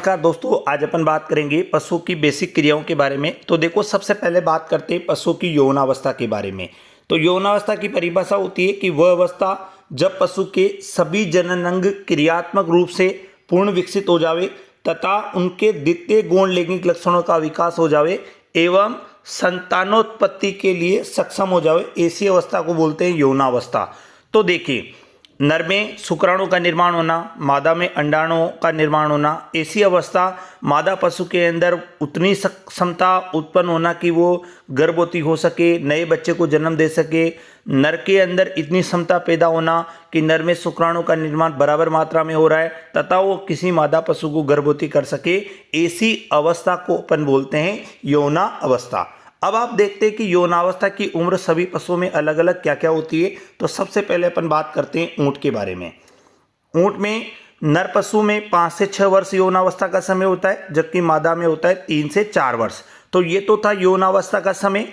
नमस्कार दोस्तों, आज अपन बात करेंगे पशु की बेसिक क्रियाओं के बारे में। तो देखो, सबसे पहले बात करते हैं पशु की यौनावस्था के बारे में। तो यौनावस्था की परिभाषा होती है कि वह अवस्था जब पशु के सभी जनन अंग क्रियात्मक रूप से पूर्ण विकसित हो जावे तथा उनके द्वितीय गौण लैंगिक लक्षणों का विकास हो जावे एवं संतानोत्पत्ति के लिए सक्षम हो जावे, ऐसी अवस्था को बोलते हैं यौनावस्था। तो देखिए, नर में शुक्राणु का निर्माण होना, मादा में अंडाणुओं का निर्माण होना, ऐसी अवस्था मादा पशु के अंदर उतनी क्षमता उत्पन्न होना कि वो गर्भवती हो सके, नए बच्चे को जन्म दे सके। नर के अंदर इतनी क्षमता पैदा होना कि नर में शुक्राणु का निर्माण बराबर मात्रा में हो रहा है तथा वो किसी मादा पशु को गर्भवती कर सके, ऐसी अवस्था को अपन बोलते हैं यौना अवस्था। अब आप देखते हैं कि यौनावस्था की उम्र सभी पशुओं में अलग अलग क्या क्या होती है। तो सबसे पहले अपन बात करते हैं ऊंट के बारे में। ऊंट में नर पशु में 5 से 6 वर्ष यौनावस्था का समय होता है, जबकि मादा में होता है 3 से 4 वर्ष। तो ये तो था यौनावस्था का समय।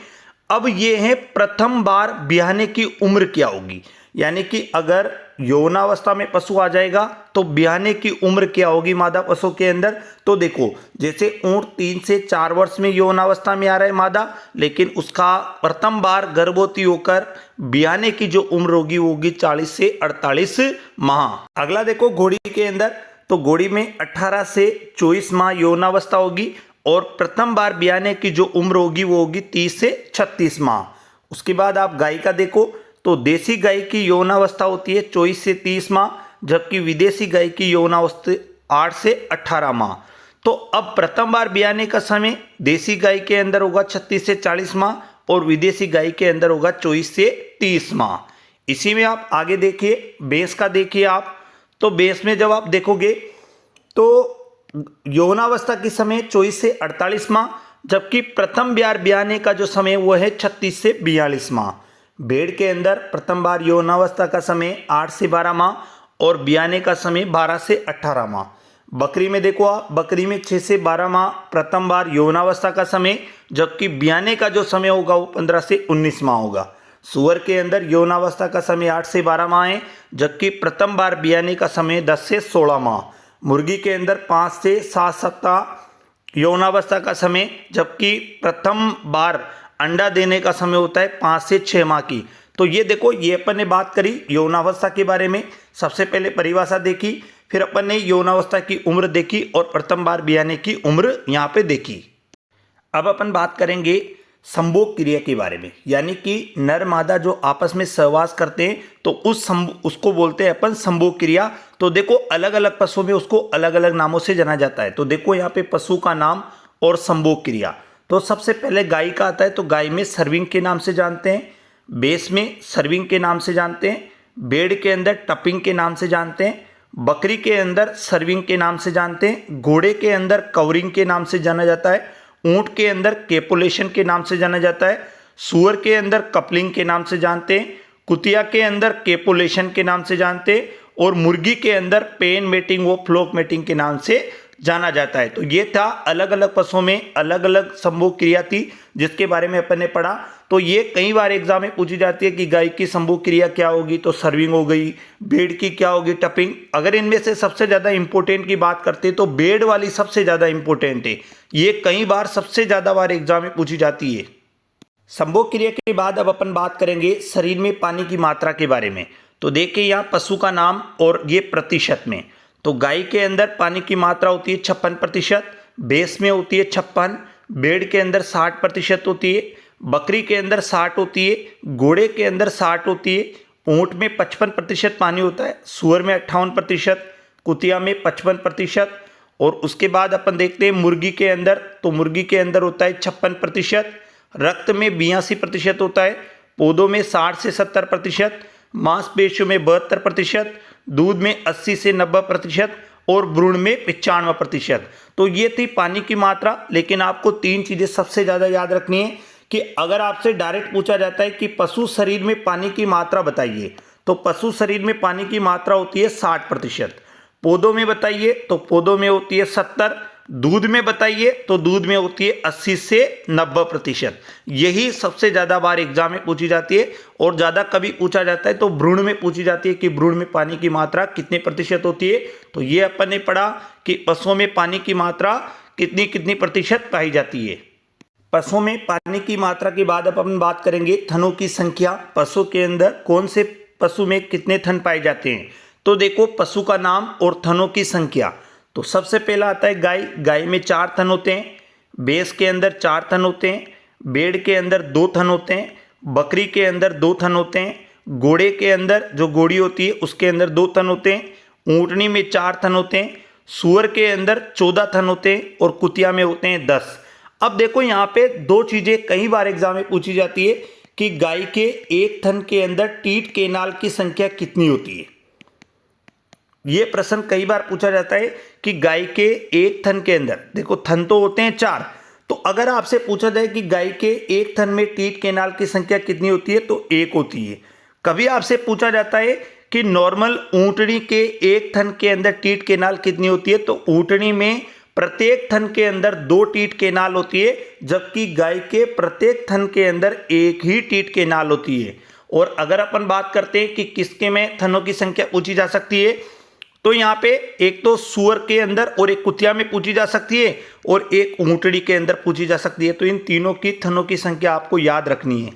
अब ये है प्रथम बार ब्याहने की उम्र क्या होगी, यानी कि अगर यौनावस्था में पशु आ जाएगा तो ब्याहने की उम्र क्या होगी मादा पशु के अंदर। तो देखो, जैसे ऊंट 3 से 4 वर्ष में यौनावस्था में आ रहा है मादा, लेकिन उसका प्रथम बार गर्भवती होकर ब्याहने की जो उम्र होगी वो होगी 40 से 48 माह। अगला देखो घोड़ी के अंदर, तो घोड़ी में 18 से 24 माह यौनावस्था होगी और प्रथम बार ब्याहने की जो उम्र होगी वो होगी 30 से 36 माह। उसके बाद आप गाय का देखो, तो देसी गाय की यौनावस्था होती है 24 से 30 माह, जबकि विदेशी गाय की यौनावस्था 8 से 18 माह। तो अब प्रथम बार ब्याहने का समय देसी गाय के अंदर होगा 36 से 40 माह और विदेशी गाय के अंदर होगा 24 से 30 माह। इसी में आप आगे देखिए, भैंस का देखिए आप, तो भैंस में जब आप देखोगे तो यौनावस्था के समय 24 से 48 माह, जबकि प्रथम बार ब्याहने का जो समय वो है 36 से 42 माह। भेड़ के अंदर प्रथम बार यौनावस्था का समय 8 से 12 माह और ब्याहने का समय 12 से 18 माह। बकरी में देखो आप, बकरी में 6 से 12 माह प्रथम बार यौनावस्था का समय, जबकि ब्याहने का जो समय होगा वो 15 से 19 माह होगा। सूअर के अंदर यौनावस्था का समय 8 से 12 माह है, जबकि प्रथम बार ब्याहने का समय 10 से 16 माह। मुर्गी के अंदर 5 से 7 सप्ताह यौनावस्था का समय, जबकि प्रथम बार अंडा देने का समय होता है 5 से 6 माह की। तो ये देखो, ये अपन ने बात करी यौनावस्था के बारे में। सबसे पहले परिभाषा देखी, फिर अपन ने यौनावस्था की उम्र देखी और प्रथम बार ब्याहने की उम्र यहाँ पे देखी। अब अपन बात करेंगे संभोग क्रिया के बारे में, यानी कि नर मादा जो आपस में सहवास करते हैं तो उसको बोलते हैं अपन संभोग क्रिया। तो देखो, अलग अलग पशुओं में उसको अलग अलग नामों से जाना जाता है। तो देखो यहाँ पे पशु का नाम और संभोग क्रिया। तो सबसे पहले गाय का आता है, तो गाय में सर्विंग के नाम से जानते हैं, भैंस में सर्विंग के नाम से जानते हैं, भेड़ के अंदर टपिंग के नाम से जानते हैं, बकरी के अंदर सर्विंग के नाम से जानते हैं, घोड़े के अंदर कवरिंग के नाम से जाना जाता है, ऊंट के अंदर केपुलेशन के नाम से जाना जाता है, सूअर के अंदर कपलिंग के नाम से जानते हैं, कुतिया के अंदर केपुलेशन के नाम से जानते हैं और मुर्गी के अंदर पेन मेटिंग व फ्लोक मेटिंग के नाम से जाना जाता है। तो ये था, अलग अलग पशुओं में अलग अलग संभोग क्रिया थी जिसके बारे में अपन ने पढ़ा। तो ये कई बार एग्जाम में पूछी जाती है कि गाय की संभोग क्रिया क्या होगी, तो सर्विंग हो गई, भेड़ की क्या होगी, टपिंग। अगर इनमें से सबसे ज़्यादा इंपॉर्टेंट की बात करते हैं तो भेड़ वाली सबसे ज़्यादा इंपॉर्टेंट है, ये कई बार सबसे ज़्यादा बार एग्जाम में पूछी जाती है। संभोग क्रिया के बाद अब अपन बात करेंगे शरीर में पानी की मात्रा के बारे में। तो देखिए यहाँ पशु का नाम और ये प्रतिशत में, तो गाय के अंदर पानी की मात्रा होती है 56%, भैंस में होती है 56%, भेड़ के अंदर 60% होती है, बकरी के अंदर 60 होती है, घोड़े के अंदर 60 होती है, ऊंट में 55% पानी होता है, सूअर में 58%, कुतिया में 55%। और उसके बाद अपन देखते हैं मुर्गी के अंदर, तो मुर्गी के अंदर होता है 56%, रक्त में 82% होता है, पौधों में 60 से 70%, मांसपेशियों में 72%, दूध में 80 से 90% और भ्रूण में 95%। तो ये थी पानी की मात्रा। लेकिन आपको 3 चीज़ें सबसे ज़्यादा याद रखनी है कि अगर आपसे डायरेक्ट पूछा जाता है कि पशु शरीर में पानी की मात्रा बताइए, तो पशु शरीर में पानी की मात्रा होती है 60%। पौधों में बताइए, तो पौधों में होती है 70, दूध में बताइए तो दूध में होती है 80 से 90%। यही सबसे ज़्यादा बार एग्जाम में पूछी जाती है। और ज़्यादा कभी पूछा जाता है तो भ्रूण में पूछी जाती है कि भ्रूण में पानी की मात्रा कितने प्रतिशत होती है। तो ये अपन ने पढ़ा कि पशुओं में पानी की मात्रा कितनी कितनी प्रतिशत पाई जाती है। पशुओं में पानी की मात्रा के बाद अब अपन बात करेंगे थनों की संख्या। पशु के अंदर कौन से पशु में कितने थन पाए जाते हैं। तो देखो पशु का नाम और थनों की संख्या। तो सबसे पहला आता है गाय। गाय में 4 थन होते हैं। भैंस के अंदर 4 थन होते हैं। भेड़ के अंदर 2 थन होते हैं। बकरी के अंदर 2 थन होते हैं। घोड़े के अंदर जो घोड़ी होती है उसके अंदर 2 थन होते हैं। ऊँटनी में 4 थन होते हैं। सूअर के अंदर 14 थन होते हैं और कुतिया में होते हैं 10। अब देखो यहाँ पे 2 चीजें कई बार एग्जाम में पूछी जाती है कि गाय के एक थन के अंदर टीट केनाल की संख्या कितनी होती है। ये प्रश्न कई बार पूछा जाता है कि गाय के एक थन के अंदर, देखो थन तो होते हैं 4, तो अगर आपसे पूछा जाए कि गाय के एक थन में टीट केनाल की संख्या कितनी होती है तो 1 होती है। कभी आपसे पूछा जाता है कि नॉर्मल ऊंटनी के एक थन के अंदर टीट केनाल कितनी होती है, तो ऊंटनी में प्रत्येक थन के अंदर 2 टीट केनाल होती है, जबकि गाय के प्रत्येक थन के अंदर 1 ही टीट केनाल होती है। और अगर अपन बात करते हैं कि किसके में थनों की संख्या पूछी जा सकती है, तो यहाँ पे एक तो सूअर के अंदर और एक कुतिया में पूछी जा सकती है और एक ऊंटड़ी के अंदर पूछी जा सकती है। तो इन तीनों की थनों की संख्या आपको याद रखनी है।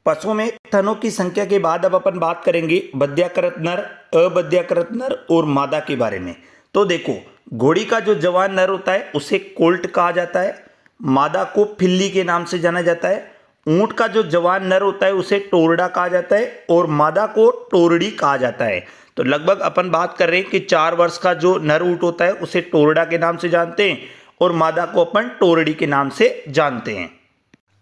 पशुओं में थनों की संख्या के बाद अब अपन बात करेंगे बध्याकृत नर, अबध्याकृत नर और मादा के बारे में। तो देखो घोड़ी का जो जवान नर होता है उसे कोल्ट कहा जाता है। मादा को फिल्ली के नाम से जाना जाता है। ऊंट का जो जवान नर होता है उसे टोरडा कहा जाता है और मादा को टोरडी कहा जाता है। तो लगभग अपन बात कर रहे हैं कि 4 वर्ष का जो नर ऊंट होता है उसे टोरडा के नाम से जानते हैं और मादा को अपन टोरडी के नाम से जानते हैं।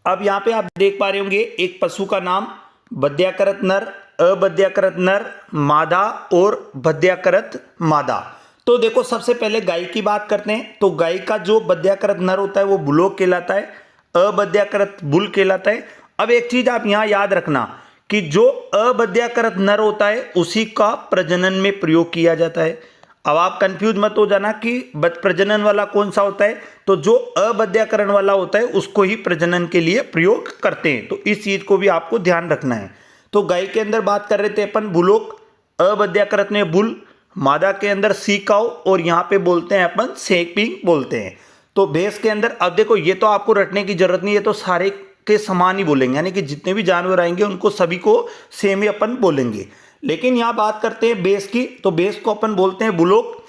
अब यहाँ पे आप देख पा रहे होंगे एक पशु का नाम बध्याकृत नर, अबध्याकृत नर, मादा और बध्याकृत मादा। तो देखो सबसे पहले गाय की बात करते हैं। तो गाय का जो बध्याकृत नर होता है वो बुलोक कहलाता है, अबध्याकृत बुल कहलाता है। अब एक चीज आप यहाँ याद रखना कि जो अबध्याकृत नर होता है उसी का प्रजनन में प्रयोग किया जाता है। अब आप कंफ्यूज मत हो जाना कि प्रजनन वाला कौन सा होता है, तो जो अबध्याकरण वाला होता है उसको ही प्रजनन के लिए प्रयोग करते हैं। तो इस चीज को भी आपको ध्यान रखना है। तो गाय के अंदर बात कर रहे थे अपन बुलोक, अबध्याकृत में बुल, मादा के अंदर सी काउ और यहाँ पे बोलते हैं अपन सेपिंग बोलते हैं। तो भैंस के अंदर, अब देखो ये तो आपको रटने की जरूरत नहीं है, तो सारे के समान ही बोलेंगे, यानी कि जितने भी जानवर आएंगे उनको सभी को सेम ही अपन बोलेंगे। लेकिन यहाँ बात करते हैं भैंस की। तो भैंस को अपन बोलते हैं बुलोक,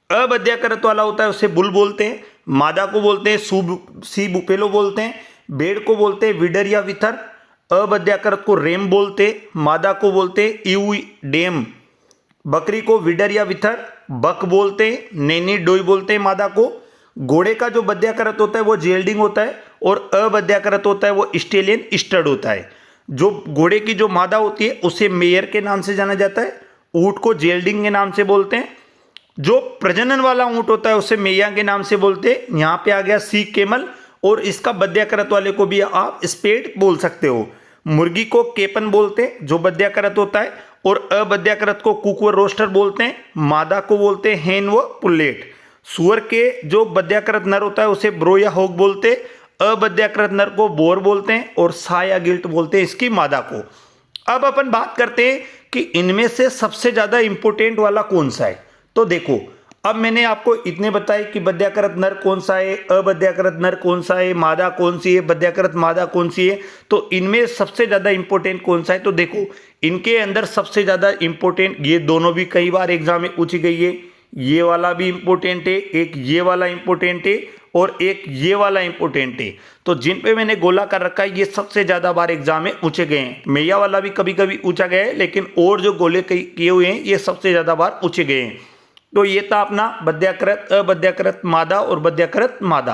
अबध्याकृत वाला होता है उसे बुल बोलते हैं, मादा को बोलते हैं सी बुपेलो बोलते हैं, भेड़ को बोलते हैं विडर या विथर, अबध्याकृत को रेम बोलते हैं, मादा को बोलते हैं ईऊ डेम, बकरी को विडर या विथर बक बोलते हैं, नैनी डोई बोलते हैं मादा को। घोड़े का जो बध्याकृत होता है वो जेल्डिंग होता है और अबध्याकृत होता है वो स्टेलियन स्टड होता है। जो घोड़े की जो मादा होती है उसे मेयर के नाम से जाना जाता है, ऊंट को जेल्डिंग के नाम से बोलते हैं। जो प्रजनन वाला ऊंट होता है उसे मेया के नाम से बोलते हैं। यहाँ पे आ गया सी केमल और इसका बध्याकृत वाले को भी आप स्पेड बोल सकते हो। मुर्गी को केपन बोलते हैं जो बध्याकृत होता है और अबध्याकृत को कुक व रोस्टर बोलते हैं, मादा को बोलते हैं हेन व पुल्लेट। सुअर के जो बध्याकृत नर होता है उसे ब्रो या होग बोलते हैं, अबध्याकृत नर को बोर बोलते हैं और सा या गिल्ट बोलते हैं इसकी मादा को। अब अपन बात करते हैं कि इनमें से सबसे ज्यादा इंपोर्टेंट वाला कौन सा है। तो देखो अब मैंने आपको इतने बताए कि बध्याकृत नर कौन सा है, अबध्याकृत नर कौन सा है, मादा कौन सी है, बध्याकृत मादा कौन सी है। तो इनमें सबसे ज्यादा इंपॉर्टेंट कौन सा है। तो देखो इनके अंदर सबसे ज्यादा इंपॉर्टेंट, ये दोनों भी कई बार एग्जाम में पूछी गई है, ये वाला भी इंपॉर्टेंट है, एक ये वाला इंपॉर्टेंट है और एक ये वाला इंपॉर्टेंट है। तो जिन पे मैंने गोला कर रखा है ये सबसे ज्यादा बार एग्जाम में पूछे गए हैं। मैया वाला भी कभी कभी पूछा गया है, लेकिन और जो गोले किए हुए हैं ये सबसे ज्यादा बार पूछे गए हैं। तो ये था अपना बध्याकृत, अबध्याकृत मादा और बध्याकृत मादा।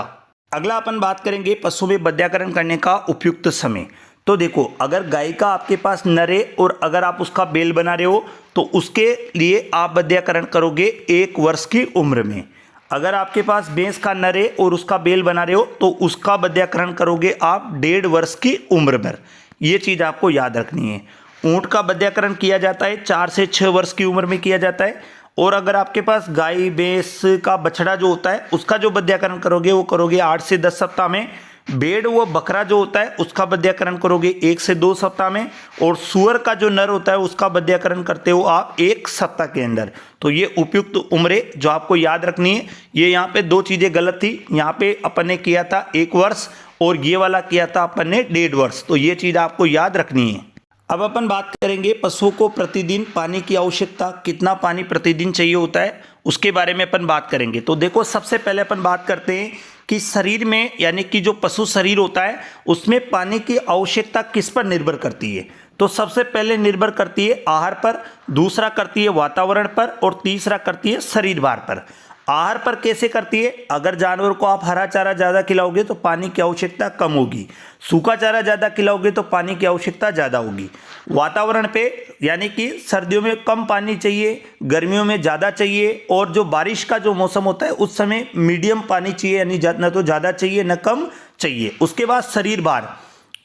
अगला अपन बात करेंगे पशु में बध्याकरण करने का उपयुक्त समय। तो देखो अगर गाय का आपके पास नर है और अगर आप उसका बेल बना रहे हो तो उसके लिए आप बध्याकरण करोगे 1 वर्ष की उम्र में। अगर आपके पास भैंस का नर है और उसका बेल बना रहे हो तो उसका बध्याकरण करोगे आप 1.5 वर्ष की उम्र पर। यह चीज़ आपको याद रखनी है। ऊँट का बध्याकरण किया जाता है 4 से 6 वर्ष की उम्र में किया जाता है और अगर आपके पास गाय भैंस का बछड़ा जो होता है उसका जो बध्याकरण करोगे वो करोगे 8 से 10 सप्ताह में। भेड़ व बकरा जो होता है उसका बध्याकरण करोगे 1 से 2 सप्ताह में। और सुअर का जो नर होता है उसका बध्याकरण करते हो आप 1 सप्ताह के अंदर। तो ये उपयुक्त उम्रें जो आपको याद रखनी है। ये यहाँ पे 2 चीज़ें गलत थी, यहाँ पे अपन ने किया था 1 वर्ष और ये वाला किया था अपन ने 1.5 वर्ष। तो ये चीज़ आपको याद रखनी है। अब अपन बात करेंगे पशुओं को प्रतिदिन पानी की आवश्यकता, कितना पानी प्रतिदिन चाहिए होता है उसके बारे में अपन बात करेंगे। तो देखो सबसे पहले अपन बात करते हैं कि शरीर में यानी कि जो पशु शरीर होता है उसमें पानी की आवश्यकता किस पर निर्भर करती है। तो सबसे पहले निर्भर करती है आहार पर, दूसरा करती है वातावरण पर और तीसरा करती है शरीर भार पर। आहार पर कैसे करती है, अगर जानवर को आप हरा चारा ज़्यादा खिलाओगे तो पानी की आवश्यकता कम होगी, सूखा चारा ज़्यादा खिलाओगे तो पानी की आवश्यकता ज़्यादा होगी। वातावरण पे यानी कि सर्दियों में कम पानी चाहिए, गर्मियों में ज़्यादा चाहिए, और जो बारिश का जो मौसम होता है उस समय मीडियम पानी चाहिए, यानी न तो ज़्यादा चाहिए न कम चाहिए। उसके बाद शरीर भार,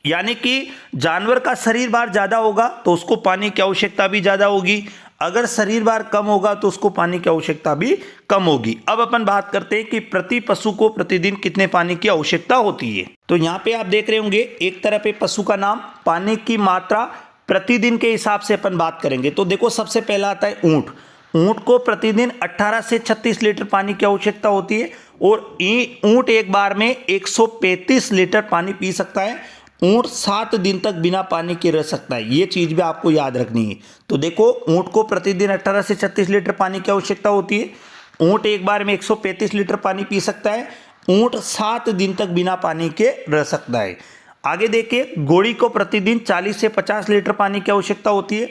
यानी कि जानवर का शरीर भार ज़्यादा होगा तो उसको पानी की आवश्यकता भी ज़्यादा होगी, अगर शरीर भार कम होगा तो उसको पानी की आवश्यकता भी कम होगी। अब अपन बात करते हैं कि प्रति पशु को प्रतिदिन कितने पानी की आवश्यकता होती है। तो यहाँ पे आप देख रहे होंगे एक तरफ है पशु का नाम, पानी की मात्रा प्रतिदिन के हिसाब से अपन बात करेंगे। तो देखो सबसे पहला आता है ऊँट। ऊँट को प्रतिदिन 18 से 36 लीटर पानी की आवश्यकता होती है और ऊँट एक बार में 135 लीटर पानी पी सकता है। ऊँट 7 दिन तक बिना पानी के रह सकता है, ये चीज़ भी आपको याद रखनी है। तो देखो ऊँट को प्रतिदिन 18 से 36 लीटर पानी की आवश्यकता होती है। ऊँट एक बार में 135 लीटर पानी पी सकता है। ऊँट 7 दिन तक बिना पानी के रह सकता है। आगे देखिए, घोड़ी को प्रतिदिन 40 से 50 लीटर पानी की आवश्यकता होती है।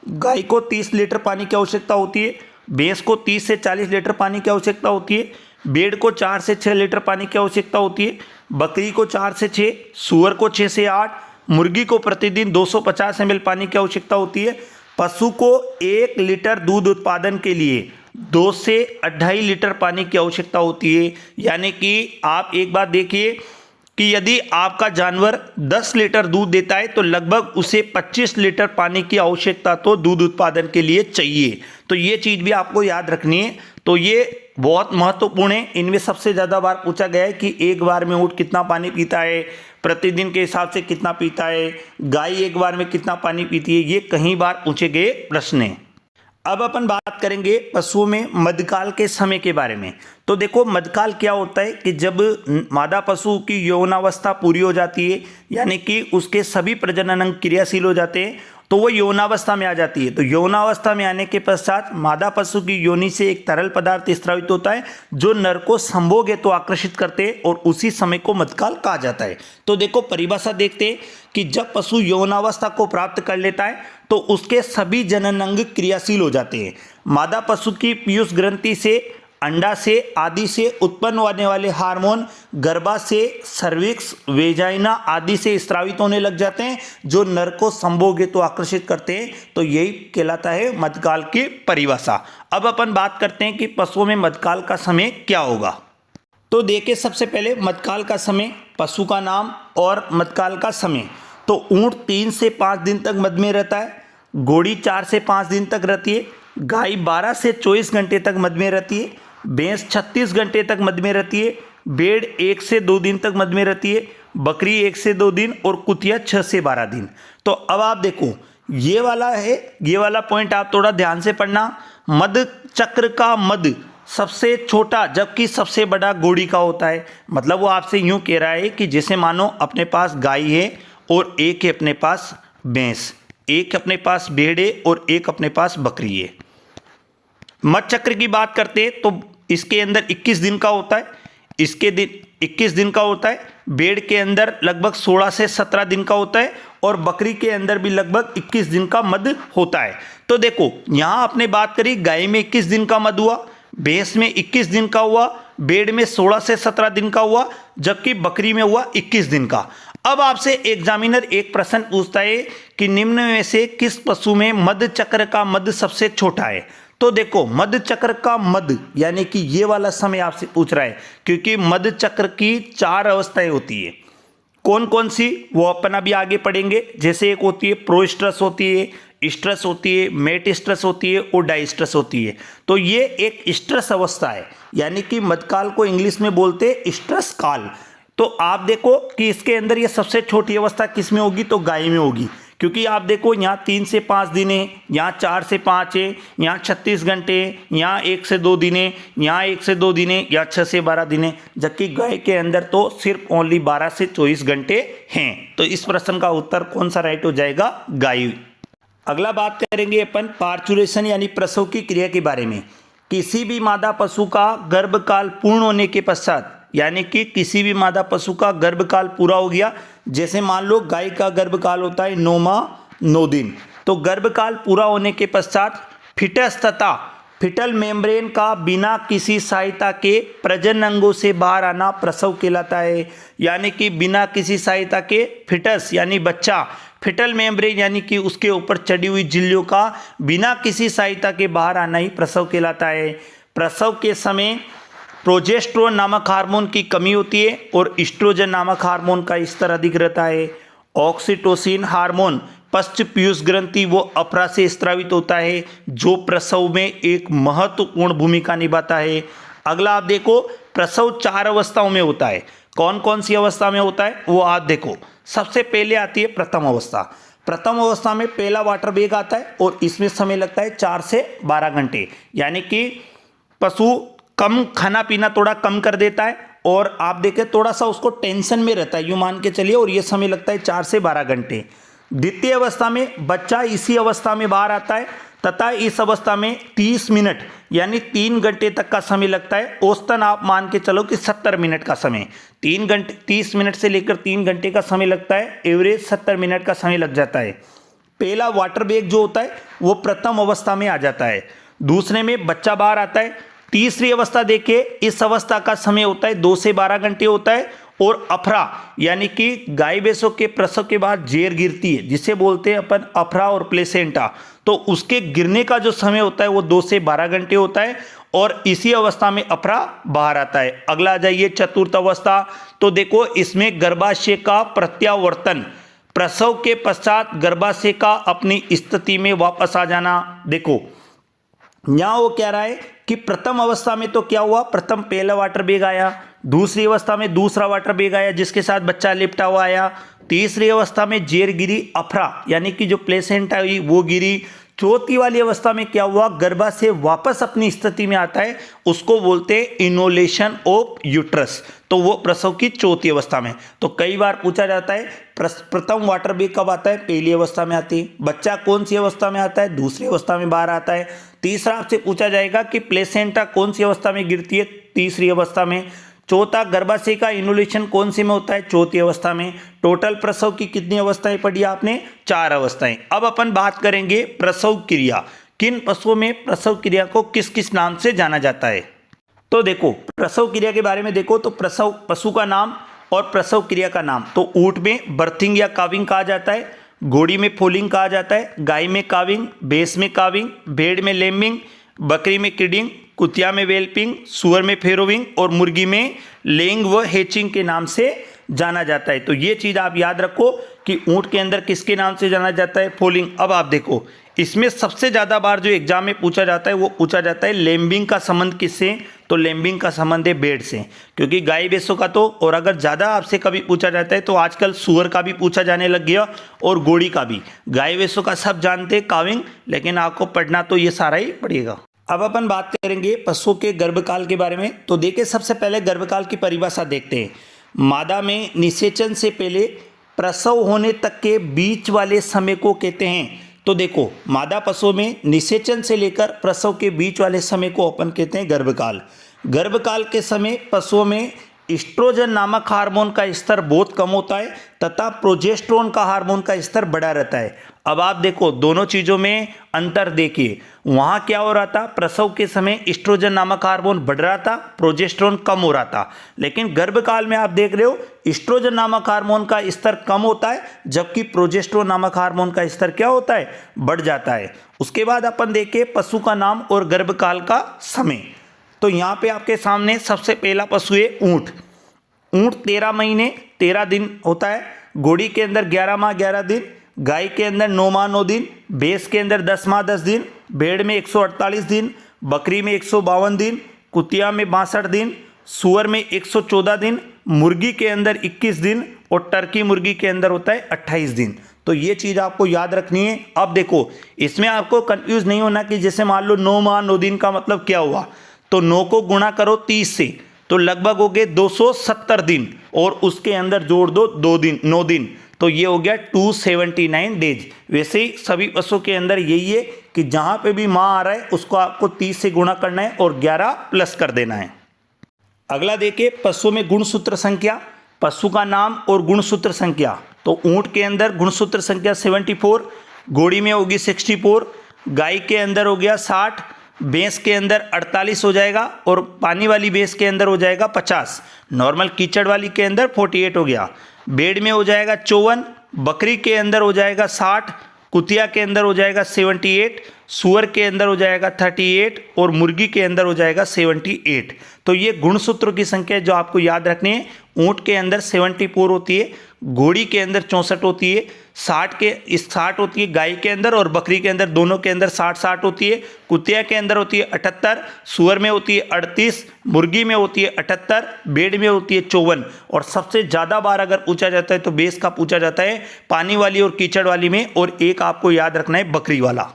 गाय को 30 लीटर पानी की आवश्यकता होती है। भैंस को 30 से 40 लीटर पानी की आवश्यकता होती है। भेड़ को 4 से 6 लीटर पानी की आवश्यकता होती है। बकरी को 4 से 6, सुअर को 6 से 8, मुर्गी को प्रतिदिन 250 ml पानी की आवश्यकता होती है। पशु को 1 लीटर दूध उत्पादन के लिए 2 से 2.5 लीटर पानी की आवश्यकता होती है। यानी कि आप एक बात देखिए कि यदि आपका जानवर 10 लीटर दूध देता है तो लगभग उसे 25 लीटर पानी की आवश्यकता तो दूध उत्पादन के लिए चाहिए। तो ये चीज़ भी आपको याद रखनी है। तो ये बहुत महत्वपूर्ण है। इनमें सबसे ज़्यादा बार पूछा गया है कि एक बार में ऊँट कितना पानी पीता है, प्रतिदिन के हिसाब से कितना पीता है, गाय एक बार में कितना पानी पीती है, ये कई बार पूछे गए प्रश्न हैं। अब अपन बात करेंगे पशुओं में मध्यकाल के समय के बारे में। तो देखो मध्यकाल क्या होता है कि जब मादा पशु की यौनावस्था पूरी हो जाती है, यानी कि उसके सभी प्रजनन अंग क्रियाशील हो जाते हैं, तो वो यौनावस्था में आ जाती है। तो यौनावस्था में आने के पश्चात मादा पशु की योनि से एक तरल पदार्थ स्रावित होता है जो नर को संभोग हेतु आकर्षित करते हैं और उसी समय को मध्यकाल कहा जाता है। तो देखो परिभाषा देखते हैं कि जब पशु यौनावस्था को प्राप्त कर लेता है तो उसके सभी जनन अंग क्रियाशील हो जाते हैं। मादा पशु की पीयूष ग्रंथि से, अंडा से आदि से उत्पन्न होने वाले हार्मोन गर्भा से, सर्विक्स, वेजाइना आदि से स्रावित होने लग जाते हैं जो नर को संभोग हेतु आकर्षित करते हैं। तो यही कहलाता है मध्यकाल की परिभाषा। अब अपन बात करते हैं कि पशुओं में मध्यकाल का समय क्या होगा। तो देखिए सबसे पहले मध्यकाल का समय, पशु का नाम और मध्यकाल का समय। तो ऊँट 3 से 5 दिन तक मध में रहता है, घोड़ी 4 से 5 दिन तक रहती है, गाय 12 से 24 घंटे तक मध में रहती है, भैंस 36 घंटे तक मध में रहती है, भेड़ 1 से 2 दिन तक मध में रहती है, बकरी 1 से 2 दिन और कुतिया 6 से 12 दिन। तो अब आप देखो ये वाला है, ये वाला पॉइंट आप थोड़ा ध्यान से पढ़ना। मध चक्र का मध सबसे छोटा जबकि सबसे बड़ा घोड़ी का होता है। मतलब वो आपसे यूं कह रहा है कि जैसे मानो अपने पास गाय है और एक है अपने पास भैंस, एक अपने पास भेड़ है और एक अपने पास बकरी है। मध चक्र की बात करते हैं तो इसके अंदर 21 दिन का होता है, इसके दिन 21 दिन का होता है, भेड़ के अंदर लगभग 16 से 17 दिन का होता है और बकरी के अंदर भी लगभग 21 दिन का मध होता है। तो देखो यहाँ आपने बात करी गाय में 21 दिन का मध हुआ, भैंस में 21 दिन का हुआ, भेड़ में 16 से 17 दिन का हुआ, जबकि बकरी में हुआ 21 दिन का। अब आपसे एग्जामिनर एक प्रश्न पूछता है कि निम्न में से किस पशु में मध चक्र का मध सबसे छोटा है। तो देखो मध चक्र का मध यानी कि ये वाला समय आपसे पूछ रहा है, क्योंकि मध चक्र की 4 अवस्थाएं होती है। कौन कौन सी वो अपन अभी आगे पढ़ेंगे। जैसे एक होती है प्रोस्ट्रस होती है, स्ट्रेस होती है, मेट स्ट्रेस होती है और डाई स्ट्रेस होती है। तो ये एक स्ट्रेस अवस्था है, यानी कि मध्यकाल को इंग्लिश में बोलते हैं स्ट्रेस काल। तो आप देखो कि इसके अंदर ये सबसे छोटी अवस्था किस में होगी, तो गाय में होगी, क्योंकि आप देखो यहाँ 3 से 5 दिन है, यहाँ 4 से 5 है, यहाँ 36 घंटे है, यहाँ 1 से 2 दिन है, यहाँ 1 से 2 दिन है, या 6 से 12 दिन है, जबकि गाय के अंदर तो सिर्फ ओनली 12 से 24 घंटे हैं। तो इस प्रश्न का उत्तर कौन सा राइट हो जाएगा, गाय। अगला बात करेंगे अपन पार्चुरेशन यानी प्रसव की क्रिया के बारे में। किसी भी मादा पशु का गर्भकाल पूर्ण होने के पश्चात, यानी कि किसी भी मादा पशु का गर्भकाल पूरा हो गया, जैसे मान लो गाय का गर्भकाल होता है 9 माह 9 दिन, तो गर्भकाल पूरा होने के पश्चात फिटस तथा फिटल मेम्ब्रेन का बिना किसी सहायता के प्रजनन अंगों से बाहर आना प्रसव कहलाता है। यानी कि बिना किसी सहायता के फिटस यानी बच्चा, फिटल मेम्ब्रेन यानी कि उसके ऊपर चढ़ी हुई झिल्लियों का बिना किसी सहायता के बाहर आना ही प्रसव कहलाता है। प्रसव के समय प्रोजेस्टेरोन नामक हार्मोन की कमी होती है और एस्ट्रोजन नामक हार्मोन का स्तर अधिक रहता है। ऑक्सीटोसिन हार्मोन पश्च पीयूष ग्रंथि वो अफरा से स्रावित होता है, जो प्रसव में एक महत्वपूर्ण भूमिका निभाता है। अगला आप देखो, प्रसव 4 अवस्थाओं में होता है। कौन कौन सी अवस्था में होता है वो आप देखो। सबसे पहले आती है प्रथम अवस्था। प्रथम अवस्था में पहला वाटर बेग आता है और इसमें समय लगता है 4 से 12 घंटे, यानी कि पशु कम खाना पीना थोड़ा कम कर देता है और आप देखें थोड़ा सा उसको टेंशन में रहता है, यूँ मान के चलिए, और ये समय लगता है 4 से 12 घंटे। द्वितीय अवस्था में बच्चा इसी अवस्था में बाहर आता है तथा इस अवस्था में 30 मिनट यानी 3 घंटे तक का समय लगता है। औसतन आप मान के चलो कि 70 मिनट का समय, 3 घंटे 30 मिनट से लेकर 3 घंटे का समय लगता है, एवरेज 70 मिनट का समय लग जाता है। पहला वाटर बेग जो होता है वो प्रथम अवस्था में आ जाता है। दूसरे में बच्चा बाहर आता है। तीसरी अवस्था देखिए, इस अवस्था का समय होता है 2 से 12 घंटे होता है। और अफरा यानी कि गाय भैंसों के प्रसव के बाद जेर गिरती है, जिसे बोलते हैं अपन अफरा और प्लेसेंटा, तो उसके गिरने का जो समय होता है वो 2 से 12 घंटे होता है और इसी अवस्था में अफरा बाहर आता है। अगला आ जाइए चतुर्थ अवस्था। तो देखो इसमें गर्भाशय का प्रत्यावर्तन, प्रसव के पश्चात गर्भाशय का अपनी स्थिति में वापस आ जाना। देखो यहाँ वो कह रहा है कि प्रथम अवस्था में तो क्या हुआ, प्रथम पहला वाटर बेग आया, दूसरी अवस्था में दूसरा वाटर बेग आया जिसके साथ बच्चा लिपटा हुआ आया, तीसरी अवस्था में जेर गिरी, अफरा यानी कि जो प्लेसेंटा हुई वो गिरी, चौथी वाली अवस्था में क्या हुआ, गर्भाशय वापस अपनी स्थिति में आता है, उसको बोलते हैं इनोलेशन ऑफ यूट्रस, तो वो प्रसव की चौथी अवस्था में। तो कई बार पूछा जाता है प्रथम वाटर बेग कब आता है, पहली अवस्था में आती है। बच्चा कौन सी अवस्था में आता है, दूसरी अवस्था में बाहर आता है। तीसरा आपसे पूछा जाएगा कि प्लेसेंटा कौन सी अवस्था में गिरती है, तीसरी अवस्था में। चौथा गर्भाशय का इनोलेशन कौन सी में होता है, चौथी अवस्था में। टोटल प्रसव की कितनी अवस्थाएं पढ़ी आपने, 4 अवस्थाएं। अब अपन बात करेंगे प्रसव क्रिया। किन पशुओं में प्रसव क्रिया को किस किस नाम से जाना जाता है। तो देखो प्रसव क्रिया के बारे में देखो तो प्रसव पशु का नाम और प्रसव क्रिया का नाम। तो ऊंट में बर्थिंग या काविंग कहा जाता है, घोड़ी में फोलिंग कहा जाता है, गाय में काविंग, भैंस में काविंग, भेड़ में लेम्बिंग, बकरी में किडिंग, कुतिया में वेल्पिंग, सुअर में फेरोविंग और मुर्गी में लेइंग व हैचिंग के नाम से जाना जाता है। तो ये चीज़ आप याद रखो कि ऊंट के अंदर किसके नाम से जाना जाता है, फोलिंग। अब आप देखो इसमें सबसे ज़्यादा बार जो एग्जाम में पूछा जाता है वो पूछा जाता है लेम्बिंग का संबंध किससे, तो लेम्बिंग का संबंध है भेड़ से, क्योंकि गाय भैंसों का तो, और अगर ज़्यादा आपसे कभी पूछा जाता है तो आजकल सुअर का भी पूछा जाने लग गया और घोड़ी का भी। गाय भैंसों का सब जानते हैं काविंग, लेकिन आपको पढ़ना तो ये सारा ही पड़ेगा। अब अपन बात करेंगे पशुओं के गर्भकाल के बारे में। तो देखिए सबसे पहले गर्भकाल की परिभाषा देखते हैं। मादा में निषेचन से पहले प्रसव होने तक के बीच वाले समय को कहते हैं। तो देखो मादा पशुओं में निषेचन से लेकर प्रसव के बीच वाले समय को अपन कहते हैं गर्भकाल। गर्भकाल के समय पशुओं में एस्ट्रोजन नामक हार्मोन का स्तर बहुत कम होता है तथा प्रोजेस्टेरोन का हार्मोन का स्तर बढ़ा रहता है। अब आप देखो दोनों चीज़ों में अंतर देखिए, वहाँ क्या हो रहा था, प्रसव के समय एस्ट्रोजन नामक हार्मोन बढ़ रहा था, प्रोजेस्टेरोन कम हो रहा था। लेकिन गर्भकाल में आप देख रहे हो एस्ट्रोजन नामक हार्मोन का स्तर कम होता है, जबकि प्रोजेस्टेरोन नामक हार्मोन का स्तर क्या होता है, बढ़ जाता है। उसके बाद अपन देखें पशु का नाम और गर्भकाल का समय। तो यहाँ पे आपके सामने सबसे पहला पशु है ऊँट। ऊँट 13 महीने 13 दिन होता है, घोड़ी के अंदर 11 माह 11 दिन, गाय के अंदर 9 माह 9 दिन, भैंस के अंदर 10 माह 10 दिन, भेड़ में 148 दिन, बकरी में 152 दिन, कुतिया में 62 दिन, सुअर में 114 दिन, मुर्गी के अंदर 21 दिन और टर्की मुर्गी के अंदर होता है 28 दिन। तो ये चीज़ आपको याद रखनी है। अब देखो इसमें आपको कंफ्यूज नहीं होना कि जैसे मान लो 9 माह 9 दिन का मतलब क्या हुआ, तो 9 को गुणा करो 30 से तो लगभग हो गए 270 दिन और उसके अंदर जोड़ दो 2 दिन 9 दिन, तो ये हो गया 279 डेज। वैसे ही सभी पशुओं के अंदर यही है कि जहाँ पे भी माह आ रहा है उसको आपको 30 से गुणा करना है और 11 प्लस कर देना है। अगला देखिए पशु में गुणसूत्र संख्या, पशु का नाम और गुणसूत्र संख्या। तो ऊंट के अंदर गुणसूत्र संख्या 74, घोड़ी में होगी 64, गाय के अंदर हो गया 60, भैंस के अंदर 48 हो जाएगा और पानी वाली भैंस के अंदर हो जाएगा 50, नॉर्मल कीचड़ वाली के अंदर 48 हो गया, भेड़ में हो जाएगा 54, बकरी के अंदर हो जाएगा 60, कुतिया के अंदर हो जाएगा 78, सुअर के अंदर हो जाएगा 38 और मुर्गी के अंदर हो जाएगा 78। तो ये गुणसूत्रों की संख्या जो आपको याद रखनी है। ऊंट के अंदर 74 होती है, घोड़ी के अंदर 64 होती है, 60 होती है गाय के अंदर और बकरी के अंदर दोनों के अंदर 60 होती है, कुतिया के अंदर होती है 78, सुअर में होती है 38, मुर्गी में होती है 78, भेड़ में होती है 54 और सबसे ज़्यादा बार अगर पूछा जाता है तो भैंस का पूछा जाता है, पानी वाली और कीचड़ वाली में, और एक आपको याद रखना है बकरी वाला।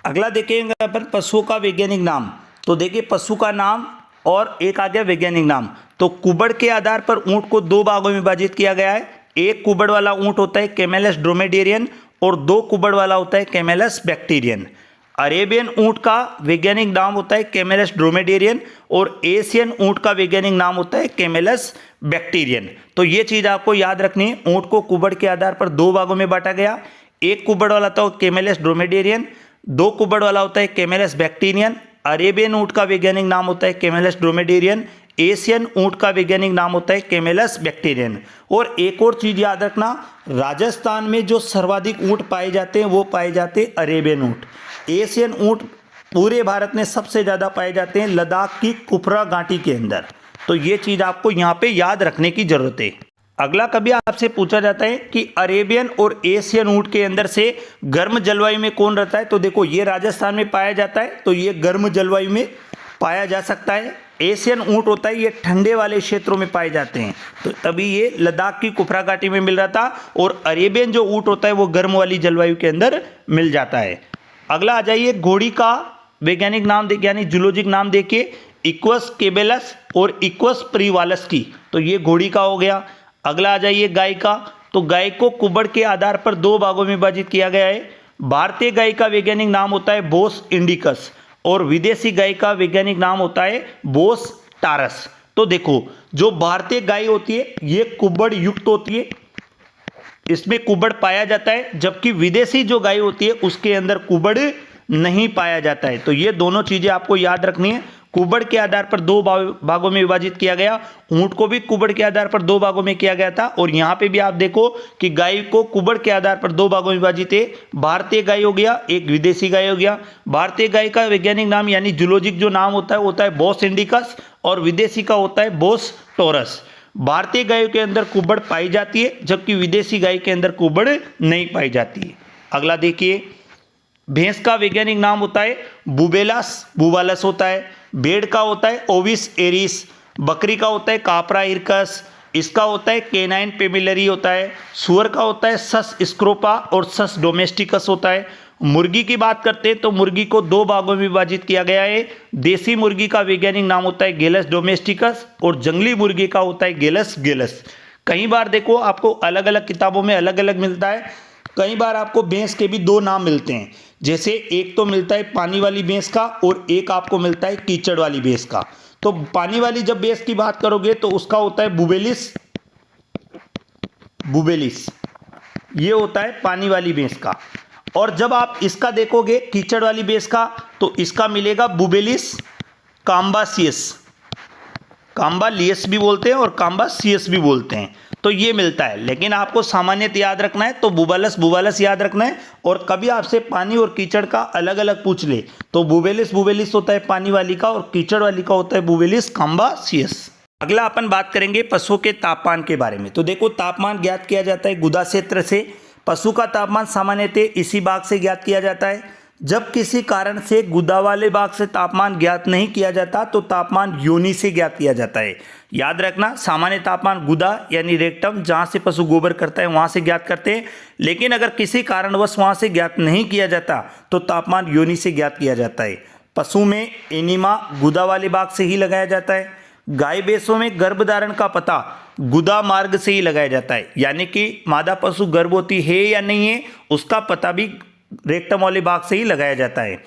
अगला देखेंगे अपन पशुओं का वैज्ञानिक नाम। तो देखिए पशु का नाम और एक आ गया वैज्ञानिक नाम। तो कुबड़ के आधार पर ऊंट को 2 भागों में विभाजित किया गया है। एक कुबड़ वाला ऊंट होता है कैमेलस ड्रोमेडेरियन और 2 कुबड़ वाला होता है कैमेलस बैक्टीरियन। अरेबियन ऊंट का वैज्ञानिक नाम होता है कैमेलस ड्रोमेडेरियन और एशियन ऊंट का वैज्ञानिक नाम होता है कैमेलस बैक्टीरियन। तो ये चीज़ आपको याद रखनी है। ऊंट को कुबड़ के आधार पर 2 भागों में बांटा गया। एक कुबड़ वाला था कैमेलस ड्रोमेडेरियन, 2 कुबड़ वाला होता है कैमेलस बैक्टीरियन। अरेबियन ऊंट का वैज्ञानिक नाम होता है कैमेलस ड्रोमेडेरियन, एशियन ऊंट का वैज्ञानिक नाम होता है कैमेलस बैक्टीरियन। और एक और चीज़ याद रखना, राजस्थान में जो सर्वाधिक ऊंट पाए जाते हैं वो पाए जाते हैं अरेबियन ऊंट। एशियन ऊंट पूरे भारत में सबसे ज़्यादा पाए जाते हैं लद्दाख की कुफरा घाटी के अंदर। तो ये चीज़ आपको यहाँ पे याद रखने की ज़रूरत है। अगला कभी आपसे पूछा जाता है कि अरेबियन और एशियन ऊंट के अंदर से गर्म जलवायु में कौन रहता है, तो देखो ये राजस्थान में पाया जाता है, तो ये गर्म जलवायु में पाया जा सकता है। एशियन ऊंट होता है ये ठंडे वाले क्षेत्रों में पाए जाते हैं, तो तभी ये लद्दाख की कुफरा घाटी में मिल रहा था। और अरेबियन जो ऊंट होता है वो गर्म वाली जलवायु के अंदर मिल जाता है। अगला आ जाइए घोड़ी का वैज्ञानिक नाम देखिए यानी जूलॉजिक नाम देखिए, इक्वस केबेलस और इक्वस प्रीवालस की। तो ये घोड़ी का हो गया। अगला आ जाइए गाय का। तो गाय को कुबड़ के आधार पर 2 भागों में विभाजित किया गया है। भारतीय गाय का वैज्ञानिक नाम होता है बोस इंडिकस और विदेशी गाय का वैज्ञानिक नाम होता है बोस टारस। तो देखो जो भारतीय गाय होती है ये कुबड़ युक्त होती है, इसमें कुबड़ पाया जाता है, जबकि विदेशी जो गाय होती है उसके अंदर कुबड़ नहीं पाया जाता है। तो ये दोनों चीजें आपको याद रखनी है। कुबड़ के आधार पर 2 भागों में विभाजित किया गया। ऊंट को भी कुबड़ के आधार पर 2 भागों में किया गया था और यहाँ पे भी आप देखो कि गाय को कुबड़ के आधार पर 2 भागों में विभाजित है। भारतीय गाय हो गया, एक विदेशी गाय हो गया। भारतीय गाय का वैज्ञानिक नाम यानी जूलॉजिक जो नाम होता है वो होता है बोस इंडिकस और विदेशी का होता है बोस टोरस। भारतीय गायों के अंदर कुबड़ पाई जाती है जबकि विदेशी गाय के अंदर कुबड़ नहीं पाई जाती है। अगला देखिए भैंस का वैज्ञानिक नाम होता है बुबेलास बुबालस होता है। भेड़ का होता है ओविस एरिस। बकरी का होता है कापरा इरकस। इसका होता है केनाइन पेमिलरी होता है। सुअर का होता है सस स्क्रोपा और सस डोमेस्टिकस होता है। मुर्गी की बात करते हैं तो मुर्गी को 2 भागों में विभाजित किया गया है। देसी मुर्गी का वैज्ञानिक नाम होता है गेलस डोमेस्टिकस और जंगली मुर्गी का होता है गेलस गेलस। कई बार देखो आपको अलग अलग किताबों में अलग अलग मिलता है। कई बार आपको भैंस के भी 2 नाम मिलते हैं, जैसे एक तो मिलता है पानी वाली भैंस का और एक आपको मिलता है कीचड़ वाली भैंस का। तो पानी वाली जब भैंस की बात करोगे तो उसका होता है बुबेलिस बुबेलिस, ये होता है पानी वाली भैंस का। और जब आप इसका देखोगे कीचड़ वाली भैंस का तो इसका मिलेगा बुबेलिस काम्बासियस, काम्बालियस भी बोलते हैं और काम्बासियस भी बोलते हैं। तो ये मिलता है, लेकिन आपको सामान्यतः याद रखना है तो बुबालस बुबालस याद रखना है। और कभी आपसे पानी और कीचड़ का अलग अलग पूछ ले तो बुबेलिस बुबेलिस होता है पानी वाली का और कीचड़ वाली का होता है बुबेलिस काम्बासियस। अगला अपन बात करेंगे पशुओं के तापमान के बारे में। तो देखो तापमान ज्ञात किया जाता है गुदा क्षेत्र से। पशु का तापमान सामान्यतः इसी भाग से ज्ञात किया जाता है। जब किसी कारण से गुदा वाले भाग से तापमान ज्ञात नहीं किया जाता तो तापमान योनि से ज्ञात किया जाता है। याद रखना, सामान्य तापमान गुदा यानी रेक्टम जहाँ से पशु गोबर करता है वहाँ से ज्ञात करते हैं, लेकिन अगर किसी कारणवश वहाँ से ज्ञात नहीं किया जाता तो तापमान योनि से ज्ञात किया जाता है। पशु में एनीमा गुदा वाले भाग से ही लगाया जाता है। गाय भैंसों में गर्भधारण का पता गुदा मार्ग से ही लगाया जाता है, यानी कि मादा पशु गर्भवती है या नहीं है उसका पता भी रेक्टम वाले भाग से ही लगाया जाता है।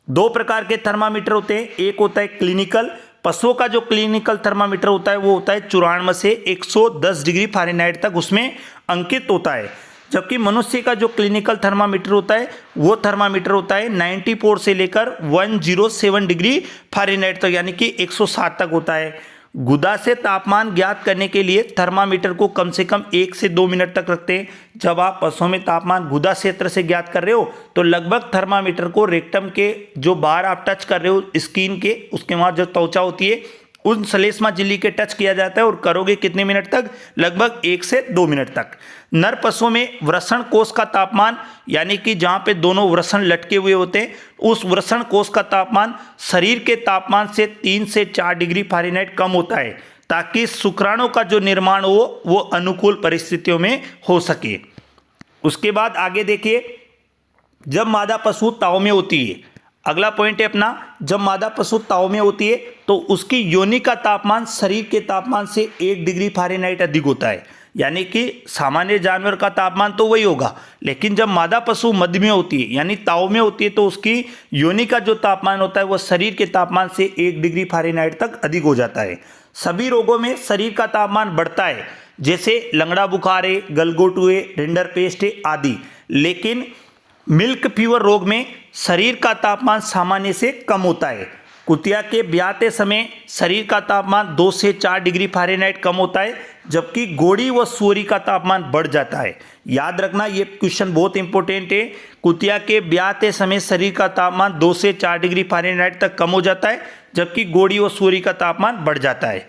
दो प्रकार के थर्मामीटर होते हैं, एक होता है क्लिनिकल। पशुओं का जो क्लिनिकल थर्मामीटर होता है वो होता है 94 से 110 डिग्री फ़ारेनहाइट तक उसमें अंकित होता है, जबकि मनुष्य का जो क्लिनिकल थर्मामीटर होता है वो थर्मामीटर होता है 94 से लेकर 107 डिग्री फ़ारेनहाइट तक, यानी कि 107 तक होता है। गुदा से तापमान ज्ञात करने के लिए थर्मामीटर को कम से कम 1 से 2 मिनट तक रखते हैं। जब आप पशुओं में तापमान गुदा क्षेत्र से ज्ञात कर रहे हो तो लगभग थर्मामीटर को रेक्टम के जो बाहर आप टच कर रहे हो स्किन के, उसके वहाँ जो त्वचा होती है उन श्लेष्मा झिल्ली के टच किया जाता है और करोगे कितने मिनट तक? लगभग 1 से 2 मिनट तक। नर पशुओं में वृषण कोष का तापमान, यानी कि जहाँ पे दोनों वृषण लटके हुए होते हैं, उस वृषण कोष का तापमान शरीर के तापमान से 3 से 4 डिग्री फ़ारेनहाइट कम होता है, ताकि शुक्राणु का जो निर्माण हो वो अनुकूल परिस्थितियों में हो सके। उसके बाद आगे देखिए, जब मादा पशु ताव में होती है, अगला पॉइंट है अपना, जब मादा पशु ताव में होती है तो उसकी योनि का तापमान शरीर के तापमान से 1 डिग्री फ़ारेनहाइट अधिक होता है, यानी कि सामान्य जानवर का तापमान तो वही होगा, लेकिन जब मादा पशु मध्य में होती है यानी ताव में होती है तो उसकी योनि का जो तापमान होता है वह शरीर के तापमान से 1 डिग्री फ़ारेनहाइट तक अधिक हो जाता है। सभी रोगों में शरीर का तापमान बढ़ता है, जैसे लंगड़ा बुखार है, गलघोटू है, रिंडरपेस्ट है आदि, लेकिन मिल्क फीवर रोग में शरीर का तापमान सामान्य से कम होता है। कुतिया के ब्याते समय शरीर का तापमान 2 से 4 डिग्री फ़ारेनहाइट कम होता है, जबकि गोड़ी व सुअरी का तापमान बढ़ जाता है। याद रखना, ये क्वेश्चन बहुत इंपॉर्टेंट है। कुतिया के ब्याते समय शरीर का तापमान 2 से 4 डिग्री फ़ारेनहाइट तक कम हो जाता है, जबकि गोड़ी व सुअरी का तापमान बढ़ जाता है।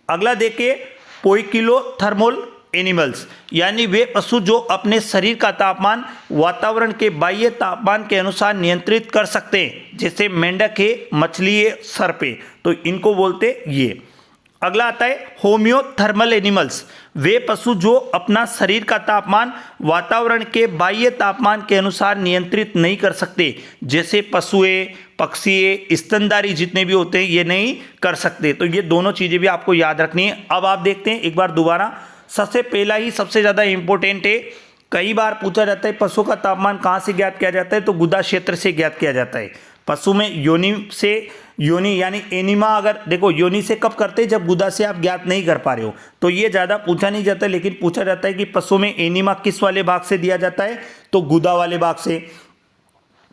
अगला देखिए, पोइकिलोथर्मल एनिमल्स, यानी वे पशु जो अपने शरीर का तापमान वातावरण के बाह्य तापमान के अनुसार नियंत्रित कर सकते हैं, जैसे मेंढक है, मछली है, सर्प है, तो इनको बोलते ये। अगला आता है होम्योथर्मल एनिमल्स, वे पशु जो अपना शरीर का तापमान वातावरण के बाह्य तापमान के अनुसार नियंत्रित नहीं कर सकते, जैसे पशु है, पक्षी है, स्तनधारी जितने भी होते हैं ये नहीं कर सकते। तो ये दोनों चीज़ें भी आपको याद रखनी है। अब आप देखते हैं एक बार दोबारा, सबसे पहला ही सबसे ज़्यादा इंपॉर्टेंट है, कई बार पूछा जाता है पशु का तापमान कहाँ से ज्ञात किया जाता है, तो गुदा क्षेत्र से ज्ञात किया जाता है। पशु में योनि से, योनि यानी एनिमा, अगर देखो योनि से कब करते हैं, जब गुदा से आप ज्ञात नहीं कर पा रहे हो, तो ये ज़्यादा पूछा नहीं जाता, लेकिन पूछा जाता है कि पशु में एनिमा किस वाले भाग से दिया जाता है, तो गुदा वाले भाग से।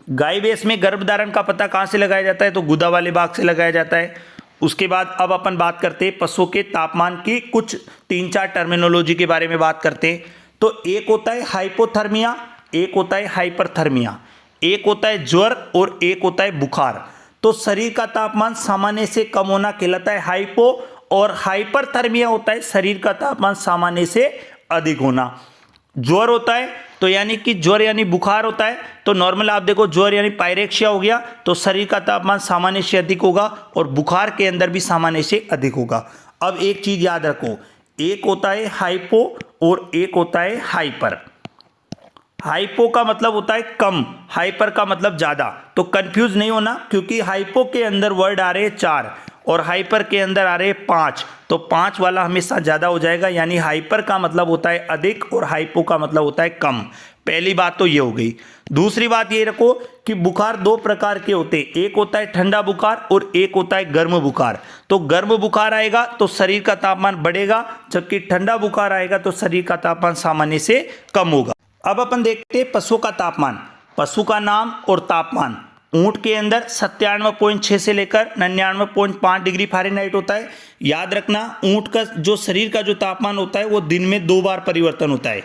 गाय भैंस में गर्भधारण का पता कहाँ से लगाया जाता है, तो गुदा वाले भाग से लगाया जाता है। उसके बाद अब अपन बात करते हैं पशु के तापमान की कुछ 3-4 टर्मिनोलॉजी के बारे में बात करते हैं। तो एक होता है हाइपोथर्मिया, एक होता है हाइपरथर्मिया, एक होता है ज्वर और एक होता है बुखार। तो शरीर का तापमान सामान्य से कम होना कहलाता है हाइपो, और हाइपरथर्मिया होता है शरीर का तापमान सामान्य से अधिक होना। ज्वर होता है तो यानी कि ज्वर यानी बुखार होता है, तो नॉर्मल आप देखो ज्वर यानी पायरेक्सिया हो गया, तो शरीर का तापमान सामान्य से अधिक होगा और बुखार के अंदर भी सामान्य से अधिक होगा। अब एक चीज याद रखो, एक होता है हाइपो और एक होता है हाइपर। हाइपो का मतलब होता है कम, हाइपर का मतलब ज्यादा। तो कंफ्यूज नहीं होना, क्योंकि हाइपो के अंदर वर्ड आ रहे हैं 4 और हाइपर के अंदर आ रहे हैं 5, तो 5 वाला हमेशा ज्यादा हो जाएगा, यानी हाइपर का मतलब होता है अधिक और हाइपो का मतलब होता है कम। पहली बात तो ये हो गई। दूसरी बात ये रखो कि बुखार 2 प्रकार के होते हैं, एक होता है ठंडा बुखार और एक होता है गर्म बुखार। तो गर्म बुखार आएगा तो शरीर का तापमान बढ़ेगा, जबकि ठंडा बुखार आएगा तो शरीर का तापमान सामान्य से कम होगा। अब अपन देखते हैं पशु का तापमान, पशु का नाम और तापमान। ऊंट के अंदर 97.6 से लेकर 99.5 डिग्री फ़ारेनहाइट होता है। याद रखना, ऊंट का जो शरीर का जो तापमान होता है वो दिन में 2 बार परिवर्तन होता है,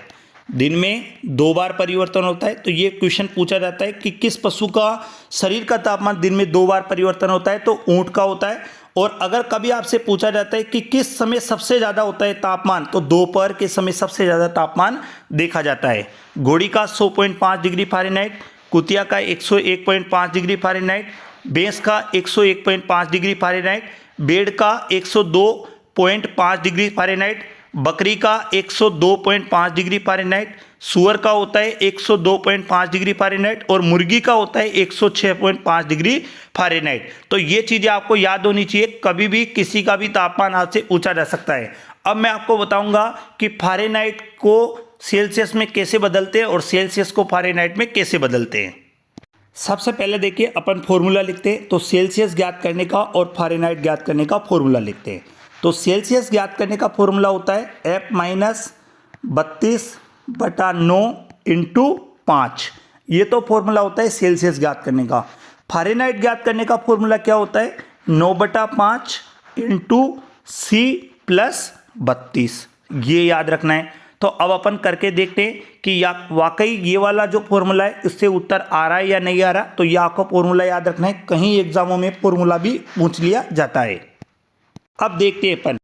दिन में 2 बार परिवर्तन होता है। तो ये क्वेश्चन पूछा जाता है कि किस पशु का शरीर का तापमान दिन में 2 बार परिवर्तन होता है, तो ऊंट का होता है। और अगर कभी आपसे पूछा जाता है कि किस समय सबसे ज़्यादा होता है तापमान, तो दोपहर के समय सबसे ज़्यादा तापमान देखा जाता है। घोड़ी का 100.5 डिग्री फ़ारेनहाइट, कुतिया का 101.5 डिग्री फ़ारेनहाइट, भैंस का 101.5 डिग्री फ़ारेनहाइट, भेड़ का 102.5 डिग्री फ़ारेनहाइट, बकरी का 102.5 डिग्री फ़ारेनहाइट, सूअर का होता है 102.5 डिग्री फ़ारेनहाइट और मुर्गी का होता है 106.5 डिग्री फ़ारेनहाइट। तो ये चीज़ें आपको याद होनी चाहिए, कभी भी किसी का भी तापमान आपसे पूछा जा सकता है। अब मैं आपको बताऊंगा कि फ़ारेनहाइट को सेल्सियस में कैसे बदलते हैं और सेल्सियस को फ़ारेनहाइट में कैसे बदलते हैं। सबसे पहले देखिए अपन फॉर्मूला लिखते हैं, तो सेल्सियस ज्ञात करने का और फ़ारेनहाइट ज्ञात करने का फॉर्मूला लिखते हैं। तो सेल्सियस ज्ञात करने का फॉर्मूला होता है F-32/9 इंटू 5। ये तो फॉर्मूला होता है सेल्सियस ज्ञात करने का। फ़ारेनहाइट ज्ञात करने का फॉर्मूला क्या होता है? 9/5 इंटू C+32। ये याद रखना है। तो अब अपन करके देखते हैं कि या वाकई ये वाला जो फॉर्मूला है इससे उत्तर आ रहा है या नहीं आ रहा। तो ये आपको फॉर्मूला याद रखना है, कहीं एग्जामों में फॉर्मूला भी पूछ लिया जाता है। अब देखते हैं अपन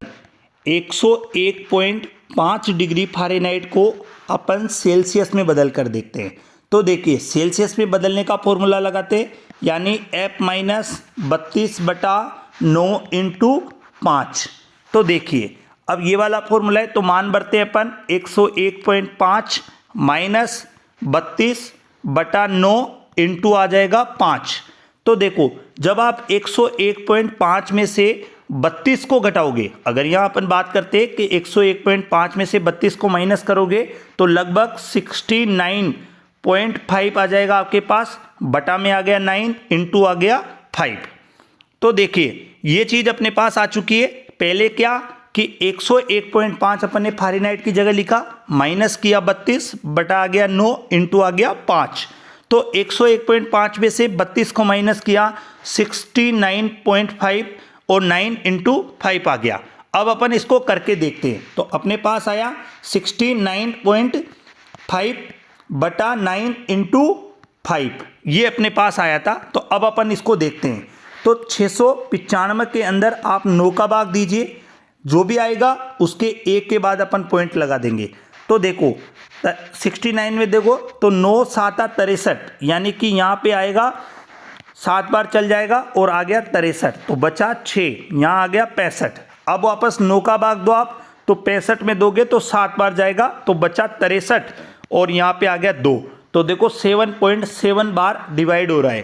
101.5 डिग्री फ़ारेनहाइट को अपन सेल्सियस में बदल कर देखते हैं। तो देखिए सेल्सियस में बदलने का फॉर्मूला लगाते हैं, यानी F-32/9 इंटू 5। तो देखिए अब ये वाला फॉर्मूला है, तो मान भरते हैं अपन 101.5 माइनस 32/9 इंटू आ जाएगा 5। तो देखो जब आप 101.5 में से 32 को घटाओगे, अगर यहाँ अपन बात करते हैं कि 101.5 में से 32 को माइनस करोगे तो लगभग 69.5 आ जाएगा आपके पास, बटा में आ गया 9 इंटू आ गया 5। तो देखिए ये चीज़ अपने पास आ चुकी है। पहले क्या कि 101.5 अपन ने फ़ारेनहाइट की जगह लिखा, माइनस किया 32 बटा आ गया 9 इंटू आ गया 5। तो 101.5 में से 32 को माइनस किया 69.5 और 9 इंटू 5 आ गया। अब अपन इसको करके देखते हैं, तो अपने पास आया 69.5 बटा 9 इंटू 5, ये अपने पास आया था। तो अब अपन इसको देखते हैं, तो 695 के अंदर आप 9 का भाग दीजिए, जो भी आएगा उसके एक के बाद अपन पॉइंट लगा देंगे। तो देखो 69 में देखो तो 9 7 63, यानी कि यहाँ पे आएगा 7 बार चल जाएगा और आ गया 63, तो बचा 6, यहाँ आ गया 65। अब वापस 9 का भाग दो आप, तो 65 में दोगे तो 7 बार जाएगा, तो बचा 63 और यहाँ पे आ गया 2। तो देखो 7.7 बार डिवाइड हो रहा है,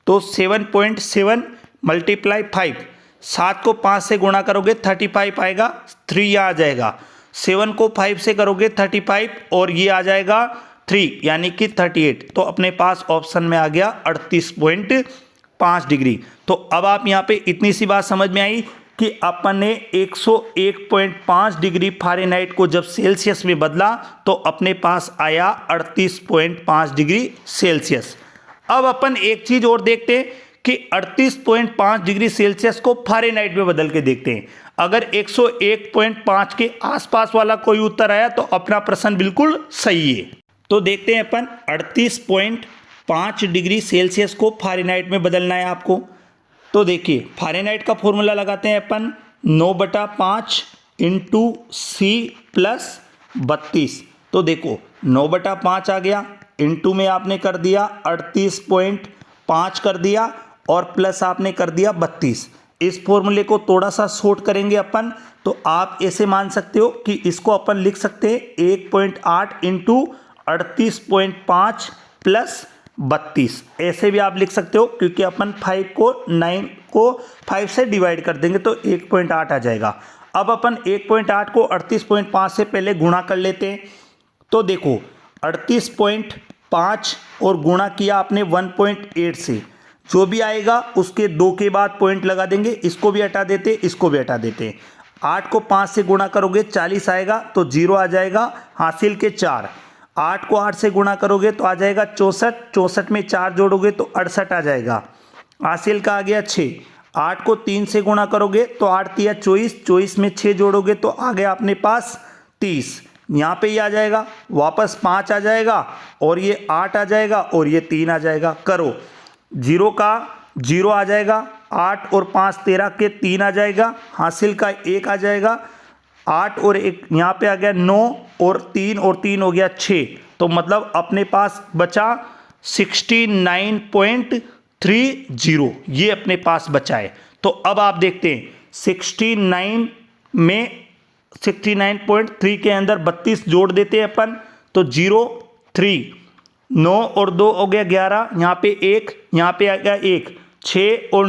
तो 7.7 मल्टीप्लाई 5, 7 को 5 से गुणा करोगे 35 आएगा, 3 यहाँ आ जाएगा, 7 को 5 से करोगे 35 और ये आ जाएगा 3, यानी कि 38। तो अपने पास ऑप्शन में आ गया 38.5 डिग्री। तो अब आप यहाँ पे इतनी सी बात समझ में आई कि अपन ने 101.5 डिग्री फ़ारेनहाइट को जब सेल्सियस में बदला तो अपने पास आया 38.5 डिग्री सेल्सियस। अब अपन एक चीज़ और देखते हैं कि 38.5 डिग्री सेल्सियस को फ़ारेनहाइट में बदल के देखते हैं। अगर 101.5 के आसपास वाला कोई उत्तर आया तो अपना प्रश्न बिल्कुल सही है। तो देखते हैं अपन 38.5 डिग्री सेल्सियस को फ़ारेनहाइट में बदलना है आपको। तो देखिए फ़ारेनहाइट का फॉर्मूला लगाते हैं अपन 9/5 इंटू C+32। तो देखो 9/5 आ गया, इंटू में आपने कर दिया 38.5 कर दिया और प्लस आपने कर दिया 32। इस फॉर्मूले को थोड़ा सा शॉर्ट करेंगे अपन, तो आप ऐसे मान सकते हो कि इसको अपन लिख सकते हैं 1.8 इंटू 38.5 प्लस 32, ऐसे भी आप लिख सकते हो, क्योंकि अपन 5 को 9 को 5 से डिवाइड कर देंगे तो 1.8 आ जाएगा। अब अपन 1.8 को 38.5 से पहले गुणा कर लेते हैं। तो देखो 38.5 और गुणा किया आपने 1.8 से, जो भी आएगा उसके 2 के बाद पॉइंट लगा देंगे, इसको भी हटा देते, इसको भी हटा देते। 8 को 5 से गुणा करोगे 40 आएगा, तो 0 आ जाएगा, हासिल के 4। 8 को 8 से गुणा करोगे तो आ जाएगा 64, 64 में 4 जोड़ोगे तो 68 आ जाएगा, हासिल का आ गया 6। 8 को 3 से गुणा करोगे तो 8 तिया 24, 24 में 6 जोड़ोगे तो आ गया अपने पास 30। यहाँ पे ही आ जाएगा, वापस 5 आ जाएगा और ये 8 आ जाएगा और ये 3 आ जाएगा। करो 0 का 0 आ जाएगा, 8 और 5 13 के 3 आ जाएगा, हासिल का 1 आ जाएगा, 8 और 1 यहाँ पे आ गया 9 और 3 हो गया 6। तो मतलब अपने पास बचा 69.30, ये अपने पास बचा है। तो अब आप देखते हैं 69 में 69.3 के अंदर 32 जोड़ देते हैं अपन, तो 0 3, 9 और 2 हो गया 11, यहाँ पे 1, यहाँ पे आ गया 1, 6 और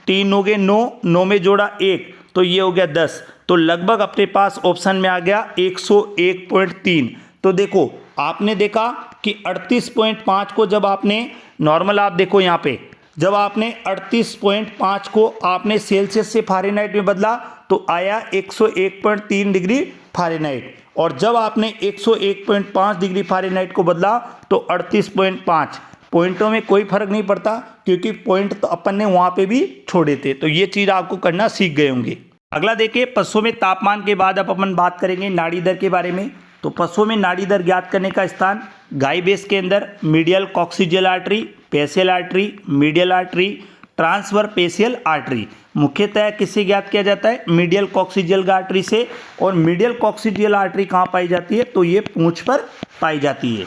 3 हो गए 9, 9 में जोड़ा 1, तो ये हो गया 10। तो लगभग अपने पास ऑप्शन में आ गया 101.3। तो देखो आपने देखा कि 38.5 को जब आपने नॉर्मल, आप देखो यहाँ पे जब आपने 38.5 को आपने सेल्सियस से फ़ारेनहाइट में बदला तो आया 101.3 डिग्री फ़ारेनहाइट, और जब आपने 101.5 डिग्री फ़ारेनहाइट को बदला तो 38.5। पॉइंटों में कोई फर्क नहीं पड़ता क्योंकि पॉइंट तो अपन ने वहाँ पे भी छोड़े थे। तो ये चीज़ आपको करना सीख गए होंगे। अगला देखिए, पशुओं में तापमान के बाद अब अपन बात करेंगे नाड़ी दर के बारे में। तो पशुओं में नाड़ी दर ज्ञात करने का स्थान गाय भैंस के अंदर medial coccygeal artery, facial artery, medial artery, transverse facial artery. मुख्यतः किससे ज्ञात किया जाता है? मीडियल कॉक्सिजियल आर्टरी से। और मीडियल कॉक्सिजियल आर्टरी कहाँ पाई जाती है? तो ये पूंछ पर पाई जाती है।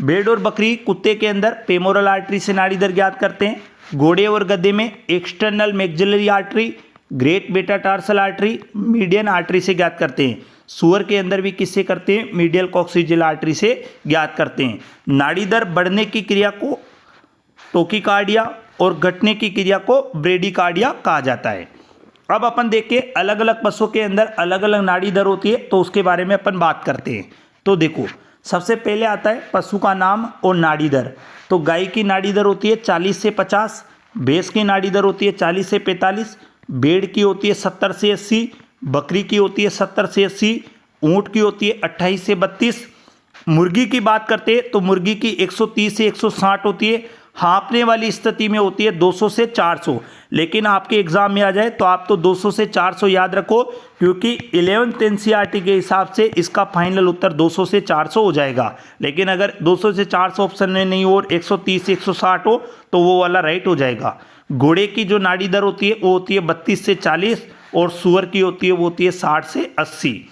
भेड़ और बकरी कुत्ते के अंदर पेमोरल आर्टरी से नाड़ी दर ज्ञात करते हैं। घोड़े और गधे में एक्सटर्नल मैक्सिलरी आर्टरी, ग्रेट बेटा टार्सल आर्टरी, मीडियन आर्टरी से ज्ञात करते हैं। सूअर के अंदर भी किससे करते हैं? मीडियल कॉक्सिजियल आर्टरी से ज्ञात करते हैं। नाड़ी दर बढ़ने की क्रिया को टोकीकार्डिया और घटने की क्रिया को ब्रेडीकार्डिया कहा जाता है। अब अपन देखें अलग अलग पशुओं के अंदर अलग अलग नाड़ी दर होती है, तो उसके बारे में अपन बात करते हैं। तो देखो सबसे पहले आता है पशु का नाम और नाड़ी दर। तो गाय की नाड़ी दर होती है 40 से 50, भैंस की नाड़ी दर होती है 40 से 45, भेड़ की होती है 70 से 80, बकरी की होती है 70 से 80, ऊँट की होती है 28 से 32। मुर्गी की बात करते हैं तो मुर्गी की 130 से 160 होती है। हाँफने वाली स्थिति में होती है 200 से 400। लेकिन आपके एग्जाम में आ जाए तो आप तो 200 से 400 याद रखो, क्योंकि 11th एनसीईआरटी के हिसाब से इसका फाइनल उत्तर 200 से 400 हो जाएगा। लेकिन अगर 200 से 400 ऑप्शन में नहीं हो और 130 से 160 हो तो वो वाला राइट हो जाएगा। घोड़े की जो नाड़ी दर होती है वो होती है 32 से 40, और सूअर की होती है वो होती है 60 से 80।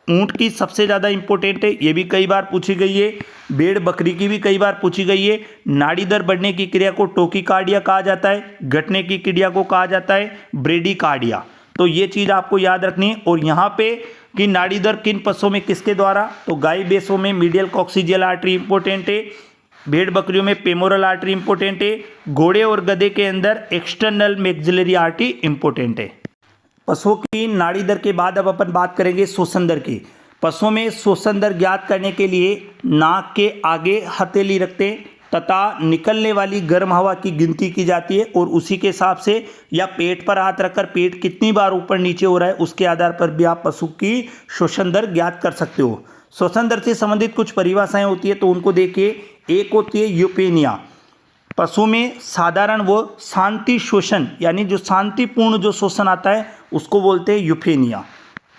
ऊँट की सबसे ज़्यादा इंपॉर्टेंट है, ये भी कई बार पूछी गई है। भेड़ बकरी की भी कई बार पूछी गई है। नाड़ी दर बढ़ने की क्रिया को टोकीकार्डिया कहा जाता है, घटने की क्रिया को कहा जाता है ब्रेडीकार्डिया। तो ये चीज़ आपको याद रखनी है। और यहाँ पे कि नाड़ी दर किन पशुओं में किसके द्वारा, तो गाय भैंसों में मीडियल कॉक्सिजियल आर्टरी इंपॉर्टेंट है, भेड़ बकरियों में पेमोरल आर्टरी इंपॉर्टेंट है, घोड़े और गधे के अंदर एक्सटर्नल मैक्सिलरी आर्टरी इंपॉर्टेंट है। पशुओं की नाड़ी दर के बाद अब अपन बात करेंगे श्वसन दर की। पशुओं में श्वसन दर ज्ञात करने के लिए नाक के आगे हथेली रखते हैं तथा निकलने वाली गर्म हवा की गिनती की जाती है, और उसी के हिसाब से या पेट पर हाथ रखकर पेट कितनी बार ऊपर नीचे हो रहा है उसके आधार पर भी आप पशु की श्वसन दर ज्ञात कर सकते हो। श्वसन दर से संबंधित कुछ परिभाषाएं होती है, तो उनको देखिए। एक होती है यूपेनिया। पशु में साधारण व शांति शोषण, यानी जो शांतिपूर्ण जो शोषण आता है उसको बोलते हैं यूफेनिया।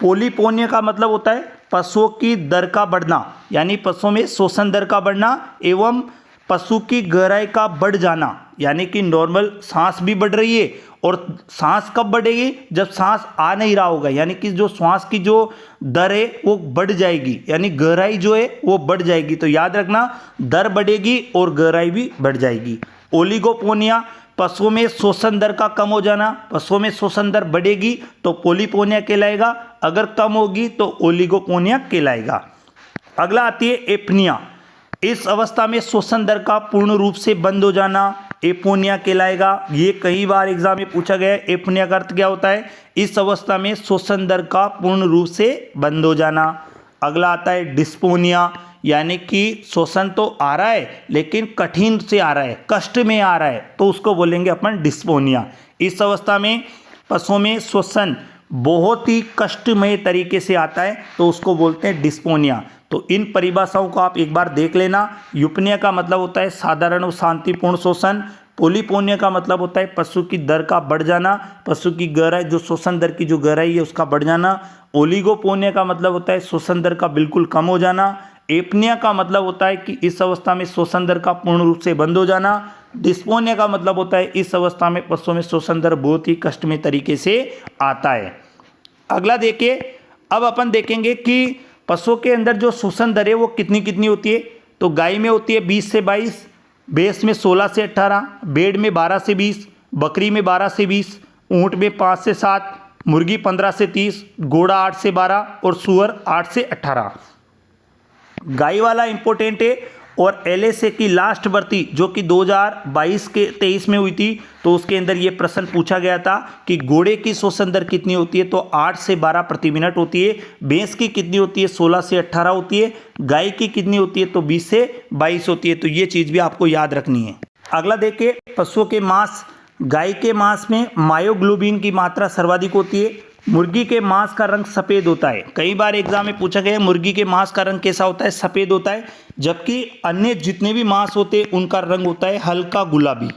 पोलीपोनिया का मतलब होता है पशुओं की दर का बढ़ना, यानी पशुओं में शोषण दर का बढ़ना एवं पशु की गहराई का बढ़ जाना, यानी कि नॉर्मल सांस भी बढ़ रही है। और सांस कब बढ़ेगी? जब सांस आ नहीं रहा होगा, यानी कि जो श्वास की जो दर है वो बढ़ जाएगी, यानी गहराई जो है वो बढ़ जाएगी। तो याद रखना, दर बढ़ेगी और गहराई भी बढ़ जाएगी। ओलिगोपोनिया, पशुओं में शोषण दर का कम हो जाना। पशुओं में शोषण दर बढ़ेगी तो पोलीपोनिया कहलाएगा, अगर कम होगी तो ओलिगोपोनिया कहलाएगा। अगला आती है एपनिया। इस अवस्था में शोषण दर का पूर्ण रूप से बंद हो जाना एपोनिया कहलाएगा। ये कई बार एग्जाम में पूछा गया है। एपोनिया का अर्थ क्या होता है? इस अवस्था में शोषण दर का पूर्ण रूप से बंद हो जाना। अगला आता है डिस्पोनिया, यानी कि शोषण तो आ रहा है लेकिन कठिन से आ रहा है, कष्ट में आ रहा है, तो उसको बोलेंगे अपन डिस्पोनिया। इस अवस्था में पशुओं में शोषण बहुत ही कष्टमय तरीके से आता है, तो उसको बोलते हैं डिस्पोनिया। तो इन परिभाषाओं को आप एक बार देख लेना। यूपनिया का मतलब होता है साधारण और शांतिपूर्ण शोषण। पोलीपोनिया का मतलब होता है पशु की दर का बढ़ जाना, पशु की गहराई, जो शोषण दर की जो गहराई है उसका बढ़ जाना। ओलिगोपोनिया का मतलब होता है शोषण दर का बिल्कुल कम हो जाना। एपनिया का मतलब होता है कि इस अवस्था में शोषण दर का पूर्ण रूप से बंद हो जाना। डिस्पोनिया का मतलब होता है इस अवस्था में पशुओं में श्वसन दर बहुत ही कष्टमय तरीके से आता है। अगला देखिए, अब अपन देखेंगे कि पशुओं के अंदर जो श्वसन दर है वो कितनी कितनी होती है। तो गाय में होती है 20 से 22, भैंस में 16 से 18, भेड़ में 12 से 20, बकरी में 12 से 20, ऊँट में 5 से 7, मुर्गी 15 से 30, घोड़ा 8 से 12 और सूअर 8 से 18। गाय वाला इंपॉर्टेंट है। और LSA की लास्ट भर्ती जो कि 2022 के 23 में हुई थी, तो उसके अंदर ये प्रश्न पूछा गया था कि घोड़े की श्वसन दर कितनी होती है, तो 8 से 12 प्रति मिनट होती है। भैंस की कितनी होती है, 16 से 18 होती है। गाय की कितनी होती है, तो 20 से 22 होती है। तो ये चीज़ भी आपको याद रखनी है। अगला देखिए, पशुओं के मांस। गाय के मांस में मायोग्लोबिन की मात्रा सर्वाधिक होती है। मुर्गी के मांस का रंग सफ़ेद होता है। कई बार एग्जाम में पूछा गया है मुर्गी के मांस का रंग कैसा होता है, सफ़ेद होता है, जबकि अन्य जितने भी मांस होते हैं उनका रंग होता है हल्का गुलाबी।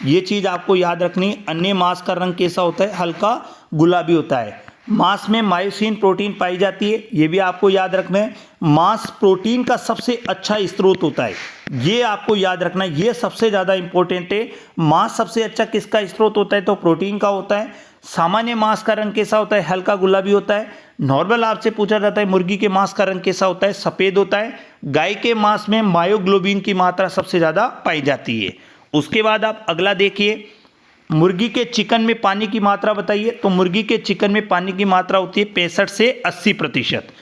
ये चीज़ आपको याद रखनी है। अन्य मांस का रंग कैसा होता है, हल्का गुलाबी होता है। मांस में मायोसिन प्रोटीन पाई जाती है, ये भी आपको याद रखना है। मांस प्रोटीन का सबसे अच्छा स्रोत होता है, ये आपको याद रखना है, ये सबसे ज़्यादा इंपॉर्टेंट है। मांस सबसे अच्छा किसका स्रोत होता है, तो प्रोटीन का होता है। सामान्य मांस का रंग कैसा होता है, हल्का गुलाबी होता है। नॉर्मल आपसे पूछा जाता है मुर्गी के मांस का रंग कैसा होता है, सफ़ेद होता है। गाय के मांस में मायोग्लोबिन की मात्रा सबसे ज़्यादा पाई जाती है। उसके बाद आप अगला देखिए, मुर्गी के चिकन में पानी की मात्रा बताइए। तो मुर्गी के चिकन में पानी की मात्रा होती है 65 से 80%।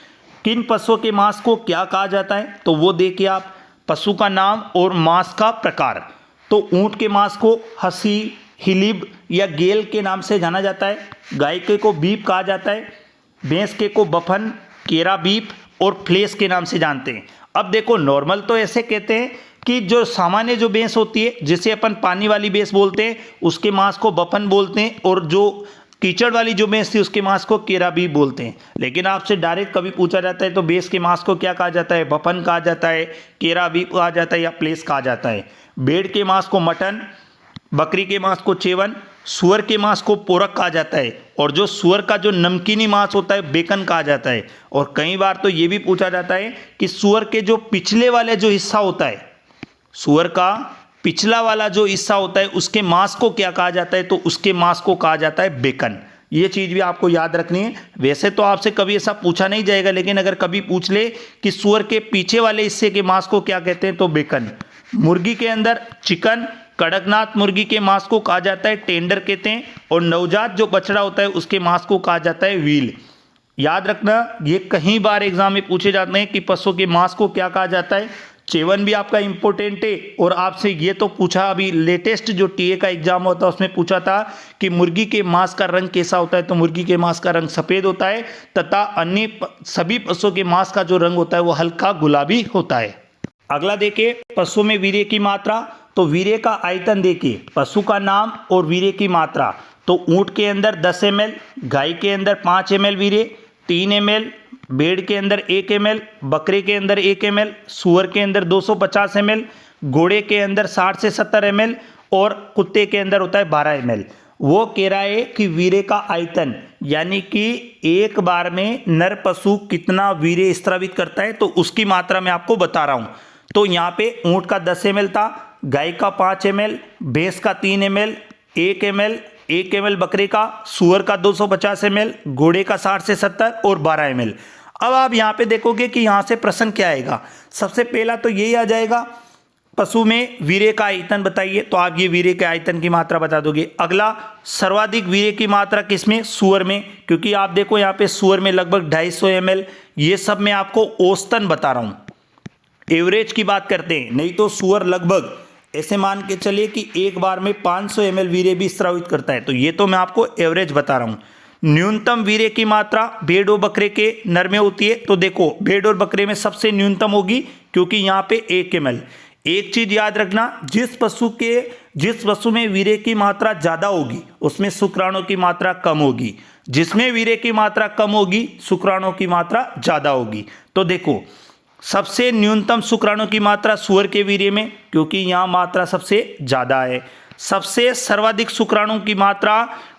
किन पशुओं के मांस को क्या कहा जाता है, तो वो देखिए आप, पशु का नाम और मांस का प्रकार। तो ऊंट के मांस को हसी, हिलिब या गेल के नाम से जाना जाता है। गाय के को बीफ कहा जाता है। भैंस के को बफन, केरा बीफ और फ्लेस के नाम से जानते हैं। अब देखो, नॉर्मल तो ऐसे कहते हैं कि जो सामान्य जो भैंस होती है, जिसे अपन पानी वाली भैंस बोलते हैं, उसके मांस को बफन बोलते हैं, और जो कीचड़ वाली जो भैंस थी उसके मांस को केरा बीफ बोलते हैं। लेकिन आपसे डायरेक्ट कभी पूछा जाता है तो भैंस के मांस को क्या कहा जाता है, बफन कहा जाता है, केरा बीफ कहा जाता है या प्लेस कहा जाता है। भेड़ के मांस को मटन, बकरी के मांस को चेवन, सुअर के मांस को पोरक कहा जाता है, और जो सुअर का जो नमकीनी मांस होता है बेकन कहा जाता है। और कई बार तो ये भी पूछा जाता है कि सुअर के जो पिछले वाले जो हिस्सा होता है, सुअर का पिछला वाला जो हिस्सा होता है उसके मांस को क्या कहा जाता है, तो उसके मांस को कहा जाता है बेकन। ये चीज़ भी आपको याद रखनी है। वैसे तो आपसे कभी ऐसा पूछा नहीं जाएगा, लेकिन अगर कभी पूछ ले कि सुअर के पीछे वाले हिस्से के मांस को क्या कहते हैं, तो बेकन। मुर्गी के अंदर चिकन, कड़कनाथ मुर्गी के मांस को कहा जाता है टेंडर कहते हैं, और नवजात जो बछड़ा होता है उसके मांस को कहा जाता है व्हील। याद रखना, ये कई बार एग्जाम में पूछे जाते हैं कि पशु के मांस को क्या कहा जाता है। चेवन भी आपका इंपॉर्टेंट है। और आपसे ये तो पूछा, अभी लेटेस्ट जो टीए का एग्जाम होता है उसमें पूछा था कि मुर्गी के मांस का रंग कैसा होता है, तो मुर्गी के मांस का रंग सफ़ेद होता है, तथा अन्य सभी पशुओं के मांस का जो रंग होता है वो हल्का गुलाबी होता है। अगला देखिए, पशु में वीर्य की मात्रा। तो वीर्य का आयतन देखिए, पशु का नाम और वीर्य की मात्रा। तो ऊँट के अंदर 10 ml, गाय के अंदर 5 ml वीर्य, 3 ml, भेड़ के अंदर 1 ml, बकरे के अंदर 1 ml, सूअर के अंदर 250 ml, घोड़े के अंदर 60 से 70 ml, और कुत्ते के अंदर होता है 12 ml। वो कह रहा है कि वीर्य का आयतन, यानी कि एक बार में नर पशु कितना वीर्य स्रावित करता है, तो उसकी मात्रा मैं आपको बता रहा हूँ। तो यहाँ पे ऊँट का 10 ml था, गाय का 5 ml, भैंस का 3 ml, 1 ml, 1 ml बकरे का, सूअर का 250 ml, घोड़े का 60 से 70 और 12 ml। अब आप यहाँ पे देखोगे कि यहाँ से प्रश्न क्या आएगा। सबसे पहला तो यही आ जाएगा, पशु में वीर्य का आयतन बताइए, तो आप ये वीर्य के आयतन की मात्रा बता दोगे। अगला, सर्वाधिक वीर्य की मात्रा किसमें, सूअर में, क्योंकि आप देखो यहाँ पे सूअर में लगभग 250 ml। ये सब मैं आपको औसतन बता रहा हूँ, एवरेज की बात करते हैं, नहीं तो सूअर लगभग ऐसे मान के चलिए कि एक बार में 500 ml वीर्य भी स्रावित करता है। तो ये तो मैं आपको एवरेज बता रहा हूँ। न्यूनतम वीर्य की मात्रा भेड़ और बकरे के नर में होती है। तो देखो, भेड़ और बकरे में सबसे न्यूनतम होगी, क्योंकि यहाँ पे 1 ml। एक चीज याद रखना, जिस पशु में वीर्य की मात्रा ज्यादा होगी उसमें शुक्राणु की मात्रा कम होगी, जिसमें वीर्य की मात्रा कम होगी शुक्राणु की मात्रा ज्यादा होगी। तो देखो, सबसे न्यूनतम शुक्राणु की मात्रा सूअर के वीर्य में, क्योंकि यहाँ मात्रा सबसे ज्यादा है। सबसे सर्वाधिक शुक्राणु की मात्रा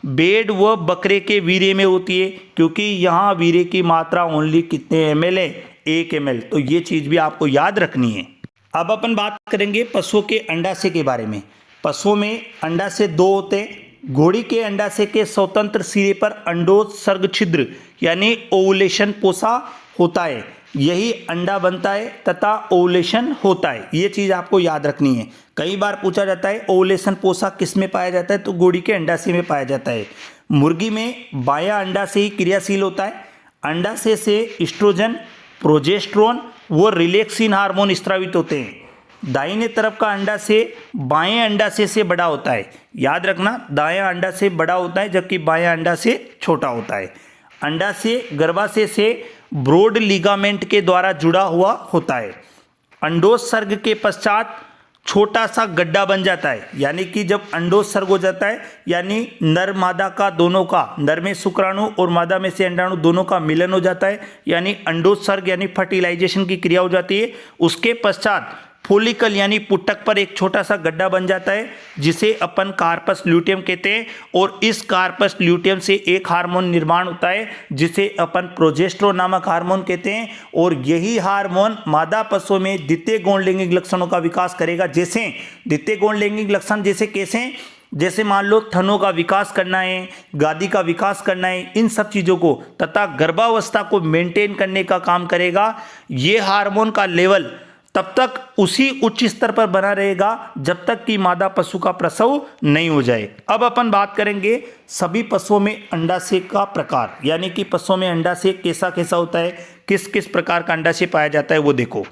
भेड़ व बकरे के वीर्य में होती है, क्योंकि यहाँ वीर्य की मात्रा ओनली कितने ml है, 1 ml। तो ये चीज भी आपको याद रखनी है। अब अपन बात करेंगे पशुओं के अंडाशय के बारे में। पशुओं में अंडाशय 2 होते हैं। घोड़ी के अंडाशय के स्वतंत्र सिरे पर अंडोत्सर्ग छिद्र यानी ओवुलेशन पोसा होता है, यही अंडा बनता है तथा ओवुलेशन होता है। ये चीज़ आपको याद रखनी है। कई बार पूछा जाता है ओवुलेशन पोसा किस में पाया जाता है, तो घोड़ी के अंडाशय में पाया जाता है। मुर्गी में बायां अंडाशय ही क्रियाशील होता है। अंडाशय से एस्ट्रोजन, प्रोजेस्टेरोन व रिलैक्सिन हार्मोन स्रावित होते हैं। दाहिने तरफ का अंडाशय बाएं अंडाशय से बड़ा होता है। याद रखना, दायां अंडाशय बड़ा होता है जबकि बायां अंडाशय छोटा होता है। अंडाशय गर्भाशय से ब्रॉड लिगामेंट के द्वारा जुड़ा हुआ होता है। अंडोत्सर्ग के पश्चात छोटा सा गड्ढा बन जाता है, यानी कि जब अंडोत्सर्ग हो जाता है यानी नर मादा का दोनों का, नर में शुक्राणु और मादा में से अंडाणु दोनों का मिलन हो जाता है, यानी अंडोत्सर्ग यानी फर्टिलाइजेशन की क्रिया हो जाती है। उसके पश्चात फोलिकल यानी पुटक पर एक छोटा सा गड्ढा बन जाता है जिसे अपन कार्पस ल्यूटियम कहते हैं, और इस कार्पस ल्यूटियम से एक हार्मोन निर्माण होता है जिसे अपन प्रोजेस्टेरोन नामक हार्मोन कहते हैं, और यही हार्मोन मादा पशु में द्वितीय गौण लैंगिक लक्षणों का विकास करेगा। जैसे द्वितीय गौण लैंगिक लक्षण जैसे कैसे, जैसे मान लो थनों का विकास करना है, गादी का विकास करना है, इन सब चीज़ों को तथा गर्भावस्था को मेंटेन करने का काम करेगा। ये हार्मोन का लेवल तब तक उसी उच्च स्तर पर बना रहेगा जब तक कि मादा पशु का प्रसव नहीं हो जाए। अब अपन बात करेंगे सभी पशुओं में अंडाशय का प्रकार, यानी कि पशुओं में अंडाशय कैसा कैसा होता है, किस किस प्रकार का अंडाशय पाया जाता है वो देखो।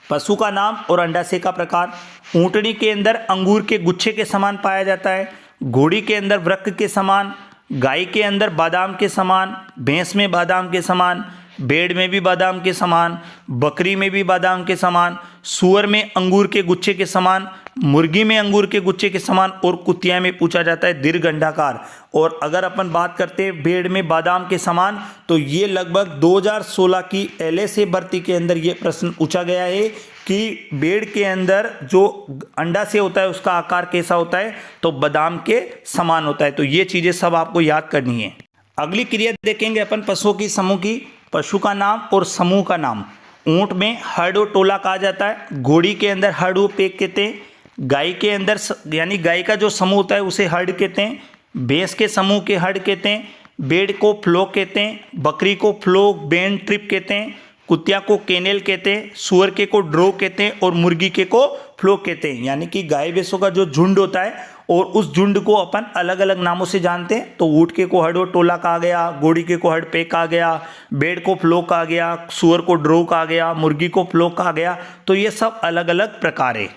पशु का नाम और अंडाशय का प्रकार। ऊंटनी के अंदर अंगूर के गुच्छे के समान पाया जाता है, घोड़ी के अंदर वृक्क के समान, गाय के अंदर बादाम के समान, भैंस में बादाम के समान, भेड़ में भी बादाम के समान, बकरी में भी बादाम के समान, सूअर में अंगूर के गुच्छे के समान, मुर्गी में अंगूर के गुच्छे के समान, और कुतिया में पूछा जाता है दीर्घ अंडाकार। और अगर अपन बात करते हैं भेड़ में बादाम के समान, तो ये लगभग 2016 की LSA भर्ती के अंदर ये प्रश्न पूछा गया है कि भेड़ के अंदर जो अंडाशय होता है उसका आकार कैसा होता है, तो बादाम के समान होता है। तो ये चीज़ें सब आपको याद करनी है। अगली क्रिया देखेंगे अपन पशुओं की समूह की। पशु का नाम और समूह का नाम। ऊंट में हर्ड और टोला कहा जाता है, घोड़ी के अंदर हर्ड और पेक कहते हैं, गाय के अंदर यानी गाय का जो समूह होता है उसे हर्ड कहते हैं, भैंस के समूह के हर्ड कहते हैं, भेड़ को फ्लोक कहते हैं, बकरी को फ्लोक बेंड ट्रिप कहते हैं, कुतिया को केनेल कहते हैं, सुअर के को ड्रो कहते हैं, और मुर्गी के को फ्लोक कहते हैं। यानी कि गाय भैंसों का जो झुंड होता है और उस झुंड को अपन अलग अलग नामों से जानते हैं। तो ऊँट के को हर्ड और टोला कहा गया, घोड़ी के को हर्ड पेक कहा गया, भेड़ को फ्लोक कहा गया, सुअर को ड्रो कहा गया, मुर्गी को फ्लोक कहा गया। तो ये सब अलग अलग प्रकार है।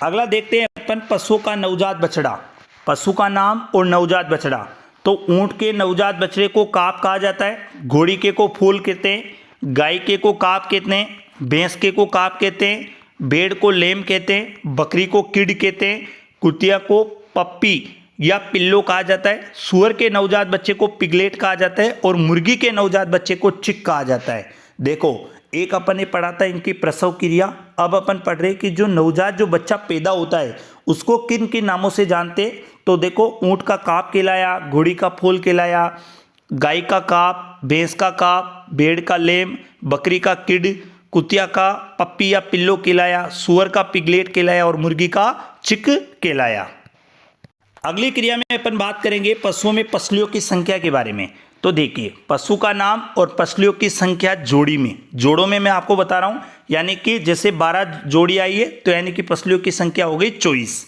अगला देखते हैं अपन पशुओं का नवजात बछड़ा। पशु का नाम और नवजात बछड़ा। तो ऊँट के नवजात बछड़े को काप कहा जाता है, घोड़ी के को फूल कहते हैं, गाय के को काप कहते हैं, भैंस के को काप कहते हैं, भेड़ को लेम कहते हैं, बकरी को किड कहते हैं, कुतिया को पप्पी या पिल्लो कहा जाता है, सुअर के नवजात बच्चे को पिगलेट कहा जाता है, और मुर्गी के नवजात बच्चे को चिक कहा जाता है। देखो, एक अपन ने पढ़ा था इनकी प्रसव क्रिया, अब अपन पढ़ रहे कि जो नवजात जो बच्चा पैदा होता है उसको किन किन नामों से जानते। तो देखो, ऊँट का काप कहलाया, घोड़ी का फूल कहलाया, गाय का काप, भैंस का काप, भेड़ का लेम, बकरी का किड, कुतिया का पप्पी या पिल्लो कहलाया, सुअर का पिगलेट कहलाया, और मुर्गी का चिक कहलाया। अगली क्रिया में अपन बात करेंगे पशुओं में पसलियों की संख्या के बारे में। तो देखिए, पशु का नाम और पसलियों की संख्या जोड़ी में, जोड़ों में मैं आपको बता रहा हूँ, यानी कि जैसे 12 जोड़ी आई है तो यानी कि पसलियों की संख्या हो गई 24।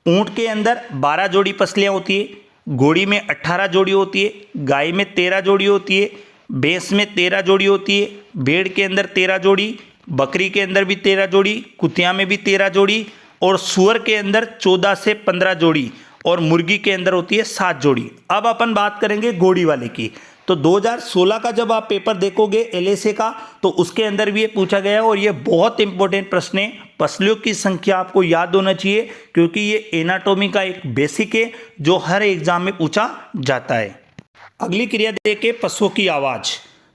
ऊँट के अंदर 12 जोड़ी पसलियाँ होती है, घोड़ी में 18 जोड़ी होती है, गाय में 13 जोड़ी होती है, भैंस में 13 जोड़ी होती है, भेड़ के अंदर 13 जोड़ी, बकरी के अंदर भी 13 जोड़ी, कुतिया में भी 13 जोड़ी, और सुअर के अंदर 14 से 15 जोड़ी, और मुर्गी के अंदर होती है 7 जोड़ी। अब अपन बात करेंगे घोड़ी वाले की। तो 2016 का जब आप पेपर देखोगे LSA का, तो उसके अंदर भी ये पूछा गया है, और ये बहुत इंपॉर्टेंट प्रश्न है। पसलियों की संख्या आपको याद होना चाहिए क्योंकि ये एनाटॉमी का एक बेसिक है जो हर एग्जाम में पूछा जाता है। अगली क्रिया देखे पशुओं की आवाज़।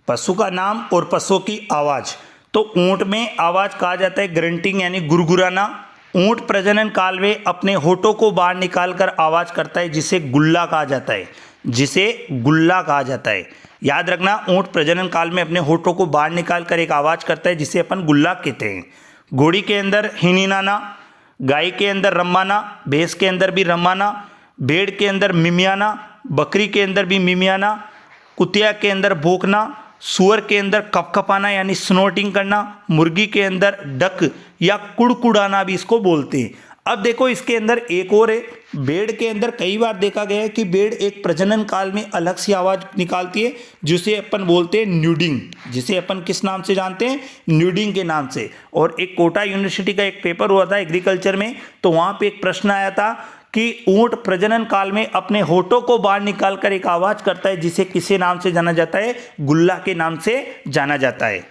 पशु का नाम और पशुओं की आवाज़। तो ऊँट में आवाज़ कहा जाता है ग्रंटिंग यानी गुरगुराना। ऊँट प्रजनन काल में अपने होठों को बाहर निकालकर आवाज़ करता है जिसे गुल्ला कहा जाता है, जिसे गुल्ला कहा जाता है। याद रखना, ऊँट प्रजनन काल में अपने होठों को बाहर निकालकर एक आवाज़ करता है जिसे अपन गुल्ला कहते हैं। घोड़ी के अंदर हिनिनाना, गाय के अंदर रम्माना, भैंस के अंदर भी रम्माना, भेड़ के अंदर मिमियाना, बकरी के अंदर भी मिमियाना, कुतिया के अंदर भौंकना, सुअर के अंदर कपकपाना यानी स्नोटिंग करना, मुर्गी के अंदर डक या कुड़कुड़ाना भी इसको बोलते हैं। अब देखो इसके अंदर एक और है, भेड़ के अंदर कई बार देखा गया है कि भेड़ एक प्रजनन काल में अलग सी आवाज निकालती है जिसे अपन बोलते हैं न्यूडिंग, जिसे अपन किस नाम से जानते हैं, न्यूडिंग के नाम से। और एक कोटा यूनिवर्सिटी का एक पेपर हुआ था एग्रीकल्चर में, तो वहां पे एक प्रश्न आया था कि ऊंट प्रजनन काल में अपने होठों को बाहर निकालकर एक आवाज करता है जिसे किसे नाम से जाना जाता है, गुल्ला के नाम से जाना जाता है।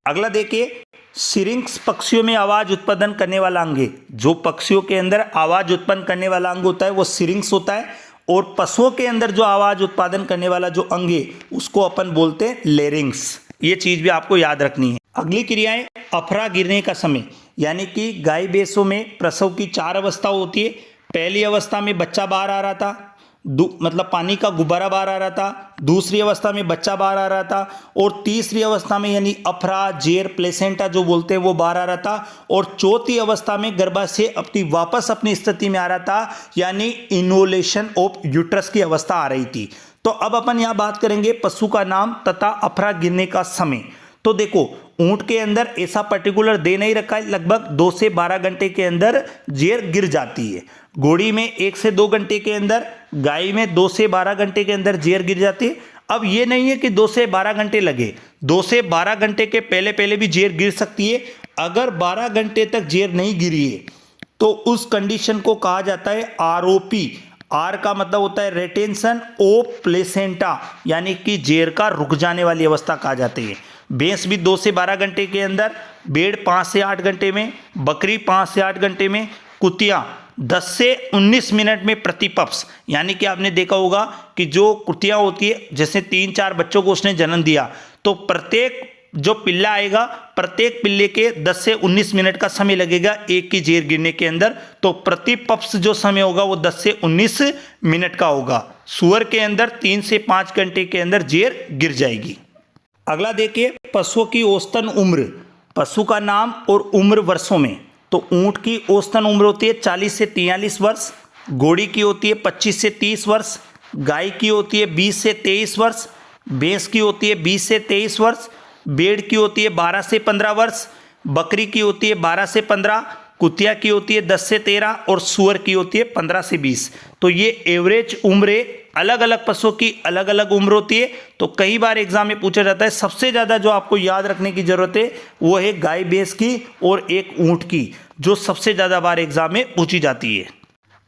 अगला देखिए, सिरिंक्स पक्षियों में आवाज उत्पादन करने वाला अंग है। जो पक्षियों के अंदर आवाज उत्पन्न करने वाला अंग होता है वो सिरिंक्स होता है, और पशुओं के अंदर जो आवाज उत्पादन करने वाला जो अंग है उसको अपन बोलते हैं लेरिंग्स। ये चीज भी आपको याद रखनी है। अगली क्रिया है अफरा गिरने का समय, यानी कि गाय भैंसों में प्रसव की 4 अवस्था होती है। पहली अवस्था में बच्चा बाहर आ रहा था, मतलब पानी का गुब्बारा बाहर आ रहा था। दूसरी अवस्था में बच्चा बाहर आ रहा था, और तीसरी अवस्था में यानी अफरा जेर प्लेसेंटा जो बोलते हैं वो बाहर आ रहा था, और चौथी अवस्था में गर्भाशय वापस अपनी स्थिति में आ रहा था, यानी इनोलेशन ऑफ यूट्रस की अवस्था आ रही थी। तो अब अपन यहाँ बात करेंगे पशु का नाम तथा अफरा गिरने का समय। तो देखो ऊंट के अंदर ऐसा पर्टिकुलर दे नहीं रखा है, लगभग 2 से 12 घंटे के अंदर जेर गिर जाती है। घोड़ी में 1 से 2 घंटे के अंदर, गाय में 2 से 12 घंटे के अंदर जेर गिर जाती है। अब ये नहीं है कि 2 से 12 घंटे लगे, 2 से 12 घंटे के पहले पहले भी जेर गिर सकती है। अगर 12 घंटे तक जेर नहीं गिरी है तो उस कंडीशन को कहा जाता है आरओपी। आर का मतलब होता है रेटेंशन ऑफ प्लेसेंटा, यानी कि जेर का रुक जाने वाली अवस्था कहा जाती है। भैंस भी 2 से 12 घंटे के अंदर, भेड़ 5 से 8 घंटे में, बकरी 5 से 8 घंटे में, कुतिया 10 से 19 मिनट में प्रतिपप्स, यानी कि आपने देखा होगा कि जो कुतिया होती है जैसे 3-4 बच्चों को उसने जन्म दिया तो प्रत्येक जो पिल्ला आएगा प्रत्येक पिल्ले के 10 से 19 मिनट का समय लगेगा एक की जेर गिरने के अंदर। तो प्रतिपप्स जो समय होगा वो 10 से 19 मिनट का होगा। सुअर के अंदर 3 से 5 घंटे के अंदर जेर गिर जाएगी। अगला देखिए पशुओं की औसतन उम्र, पशु का नाम और उम्र वर्षों में। तो ऊंट की औसतन उम्र होती है 40 से 43 वर्ष, घोड़ी की होती है 25 से 30 वर्ष, गाय की होती है 20 से 23 वर्ष, भैंस की होती है 20 से 23 वर्ष, भेड़ की होती है 12 से 15 वर्ष, बकरी की होती है 12 से 15, कुतिया की होती है 10 से 13 और सुअर की होती है 15 से 20। तो ये एवरेज उम्र है। अलग अलग पशुओं की अलग अलग उम्र होती है। तो कई बार एग्जाम में पूछा जाता है। सबसे ज़्यादा जो आपको याद रखने की जरूरत है वो है गाय भैंस की और एक ऊँट की, जो सबसे ज़्यादा बार एग्जाम में पूछी जाती है।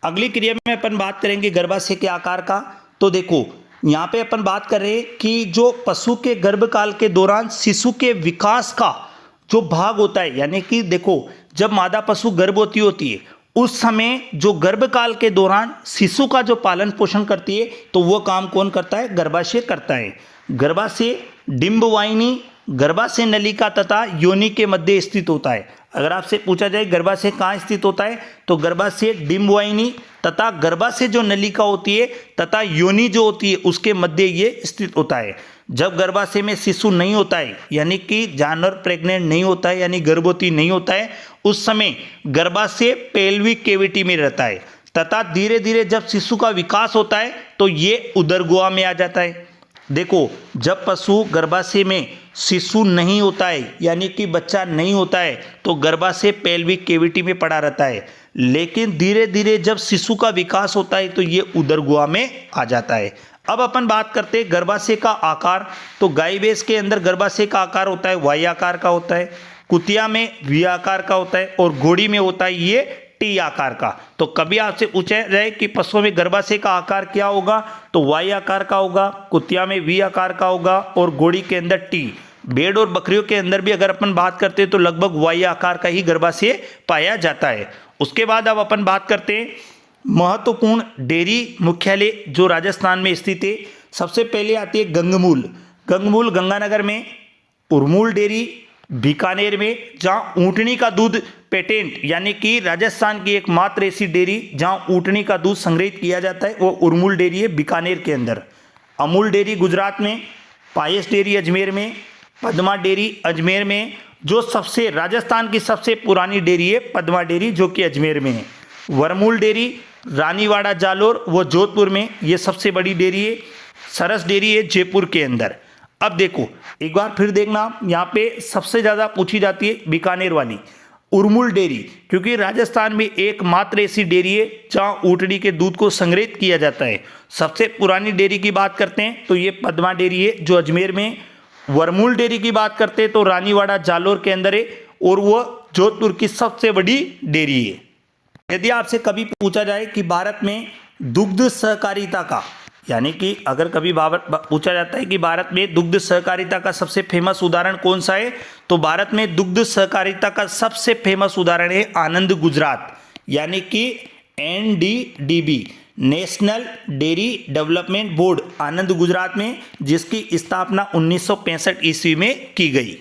अगली क्रिया में अपन बात करेंगे गर्भाशय के आकार का। तो देखो यहाँ पे अपन बात कर रहे हैं कि जो पशु के गर्भकाल के दौरान शिशु के विकास का जो भाग होता है, यानी कि देखो जब मादा पशु गर्भवती होती है उस समय जो गर्भकाल के दौरान शिशु का जो पालन पोषण करती है तो वो काम कौन करता है, गर्भाशय करता है। गर्भाशय डिंबवाहिनी, गर्भाशय नलिका तथा योनि के मध्य स्थित होता है। अगर आपसे पूछा जाए गर्भाशय कहाँ स्थित होता है तो गर्भाशय डिंबवाहिनी तथा गर्भाशय जो नलिका होती है तथा योनि जो होती है उसके मध्य ये स्थित होता है। जब गर्भाशय में शिशु नहीं होता है, यानी कि जानवर प्रेग्नेंट नहीं होता है, यानी गर्भवती नहीं होता है, उस समय गर्भाशय पेल्विक कैविटी में रहता है तथा धीरे धीरे जब शिशु का विकास होता है तो ये उदर गुहा में आ जाता है। देखो जब पशु गर्भाशय में शिशु नहीं होता है, यानी कि बच्चा नहीं होता है, तो गर्भाशय पेल्विक कैविटी में पड़ा रहता है, लेकिन धीरे धीरे जब शिशु का विकास होता है तो ये उदर गुहा में आ जाता है। अब अपन बात करते हैं गर्भाशय का आकार। तो गाय भैंस के अंदर गर्भाशय का आकार होता है वाई आकार का होता है, कुतिया में वी आकार का होता है और घोड़ी में होता है ये टी आकार का। तो कभी आपसे पूछा जाए कि पशुओं में गर्भाशय का आकार क्या होगा तो वाई आकार का होगा, कुतिया में वी आकार का होगा और घोड़ी के अंदर टी। भेड़ और बकरियों के अंदर भी अगर अपन बात करते हैं तो लगभग वाई आकार का ही गर्भाशय पाया जाता है। उसके बाद अब अपन बात करते हैं महत्वपूर्ण डेयरी मुख्यालय जो राजस्थान में स्थित है। सबसे पहले आती है गंगमूल। गंगमूल गंगानगर में, उरमूल डेयरी बीकानेर में, जहां ऊँटनी का दूध पेटेंट, यानी कि राजस्थान की एकमात्र ऐसी डेयरी जहां ऊँटनी का दूध संग्रहित किया जाता है वो उरमूल डेयरी है बीकानेर के अंदर। अमूल डेयरी गुजरात में, पायस डेयरी अजमेर में, पद्मा डेयरी अजमेर में, जो सबसे राजस्थान की सबसे पुरानी डेयरी है पद्मा डेयरी, जो कि अजमेर में है। वरमूल डेयरी रानीवाड़ा जालोर वो जोधपुर में, ये सबसे बड़ी डेयरी है। सरस डेयरी है जयपुर के अंदर। अब देखो एक बार फिर देखना, यहाँ पे सबसे ज़्यादा पूछी जाती है बीकानेर वाली उर्मुल डेयरी, क्योंकि राजस्थान में एकमात्र ऐसी डेयरी है जहाँ ऊँटड़ी के दूध को संग्रहित किया जाता है। सबसे पुरानी डेयरी की बात करते हैं तो ये पद्मा डेयरी है जो अजमेर में। वरमूल डेयरी की बात करते हैं तो रानीवाड़ा जालोर के अंदर है, और वह जोधपुर की सबसे बड़ी डेयरी है। यदि आपसे कभी पूछा जाए कि भारत में दुग्ध सहकारिता का, यानी कि अगर कभी पूछा जाता है कि भारत में दुग्ध सहकारिता का सबसे फेमस उदाहरण कौन सा है, तो भारत में दुग्ध सहकारिता का सबसे फेमस उदाहरण है आनंद गुजरात, यानी कि NDDB, National Dairy Development Board, Anand Gujarat में, जिसकी स्थापना 1965 ईस्वी में की गई।